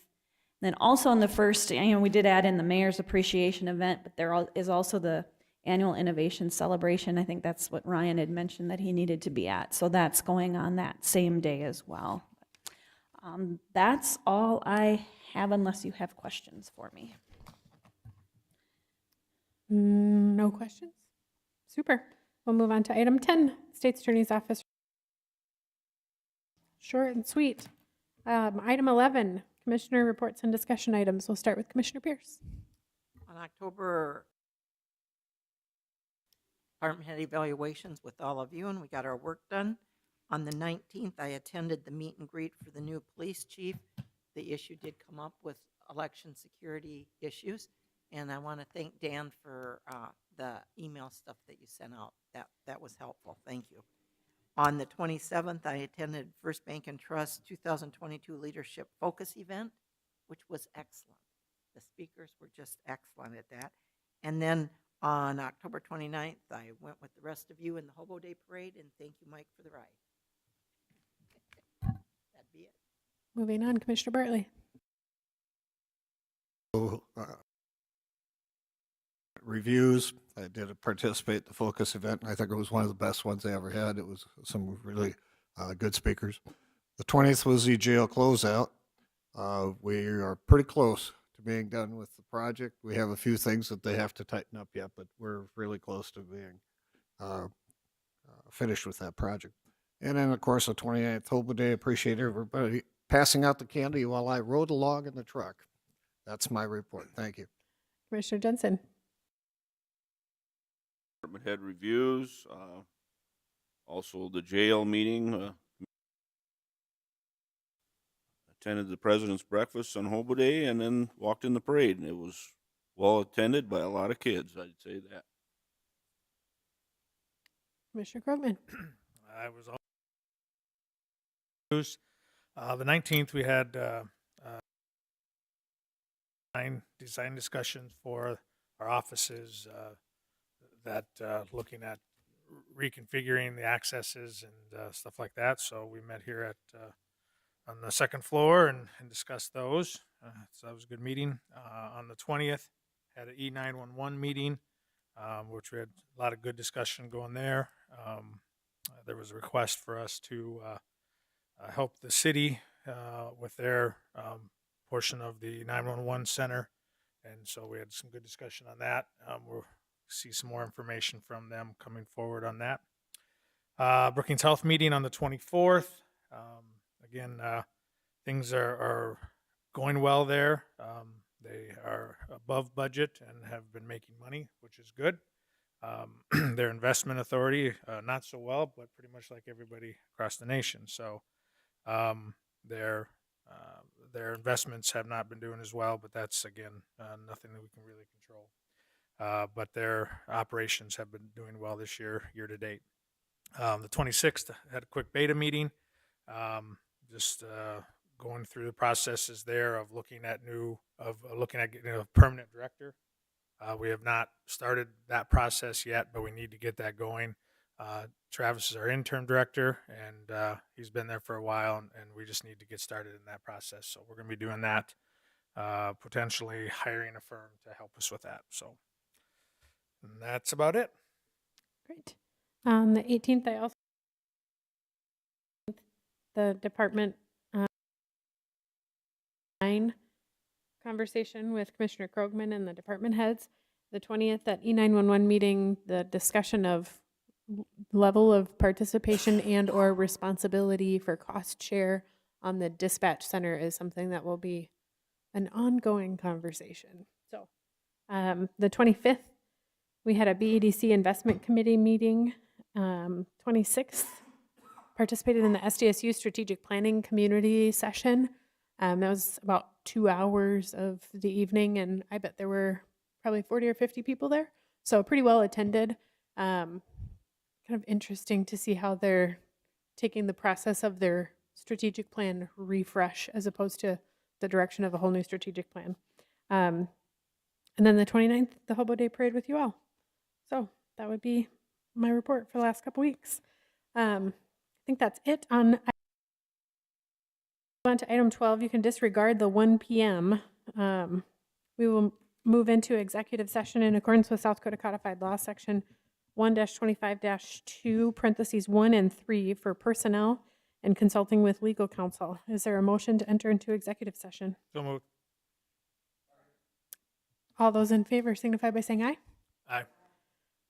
Then also on the 1st, we did add in the Mayor's Appreciation event, but there is also the Annual Innovation Celebration. I think that's what Ryan had mentioned that he needed to be at. So that's going on that same day as well. That's all I have unless you have questions for me. No questions? Super. We'll move on to item 10, State's Attorney's Office. Short and sweet. Item 11, Commissioner reports and discussion items. We'll start with Commissioner Pierce. On October department head evaluations with all of you, and we got our work done. On the 19th, I attended the meet and greet for the new police chief. The issue did come up with election security issues, and I want to thank Dan for the email stuff that you sent out. That was helpful. Thank you. On the 27th, I attended First Bank and Trust 2022 Leadership Focus event, which was excellent. The speakers were just excellent at that. And then on October 29th, I went with the rest of you in the Hobo Day Parade, and thank you, Mike, for the ride. That'd be it. Moving on, Commissioner Bartley. Reviews. I did participate in the Focus event, and I think it was one of the best ones they ever had. It was some really good speakers. The 20th was the jail closeout. We are pretty close to being done with the project. We have a few things that they have to tighten up yet, but we're really close to being finished with that project. And then, of course, the 28th Hobo Day. Appreciate everybody passing out the candy while I rode along in the truck. That's my report. Thank you. Commissioner Jensen. Department head reviews, also the jail meeting, attended the president's breakfast on Hobo Day and then walked in the parade, and it was well attended by a lot of kids, I'd say that. Commissioner Krogman. I was also the 19th. We had design discussions for our offices. That looking at reconfiguring the accesses and stuff like that. So we met here at on the second floor and discussed those. So that was a good meeting. On the 20th, had an E911 meeting, which we had a lot of good discussion going there. There was a request for us to help the city with their portion of the 911 center. And so we had some good discussion on that. We'll see some more information from them coming forward on that. Brookings Health meeting on the 24th. Again, things are going well there. They are above budget and have been making money, which is good. Their investment authority, not so well, but pretty much like everybody across the nation. So their investments have not been doing as well, but that's, again, nothing that we can really control. But their operations have been doing well this year to date. The 26th, had a quick beta meeting, just going through the processes there of looking at getting a permanent director. We have not started that process yet, but we need to get that going. Travis is our interim director, and he's been there for a while, and we just need to get started in that process. So we're going to be doing that, potentially hiring a firm to help us with that. So and that's about it. Great. On the 18th, I also the department conversation with Commissioner Krogman and the department heads. The 20th, that E911 meeting, the discussion of level of participation and or responsibility for cost share on the dispatch center is something that will be an ongoing conversation. So the 25th, we had a BEDC investment committee meeting. 26th, participated in the SDSU strategic planning community session. That was about 2 hours of the evening, and I bet there were probably 40 or 50 people there. So pretty well attended. Kind of interesting to see how they're taking the process of their strategic plan refresh as opposed to the direction of a whole new strategic plan. And then the 29th, the Hobo Day Parade with you all. So that would be my report for the last couple weeks. I think that's it. On to item 12, you can disregard the 1 p.m. We will move into executive session in accordance with South Dakota Codified Law Section 1-25-2, parentheses 1 and 3 for personnel and consulting with legal counsel. Is there a motion to enter into executive session? So moved. All those in favor signify by saying aye. Aye.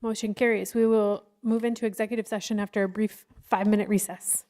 Motion carries. We will move into executive session after a brief 5-minute recess.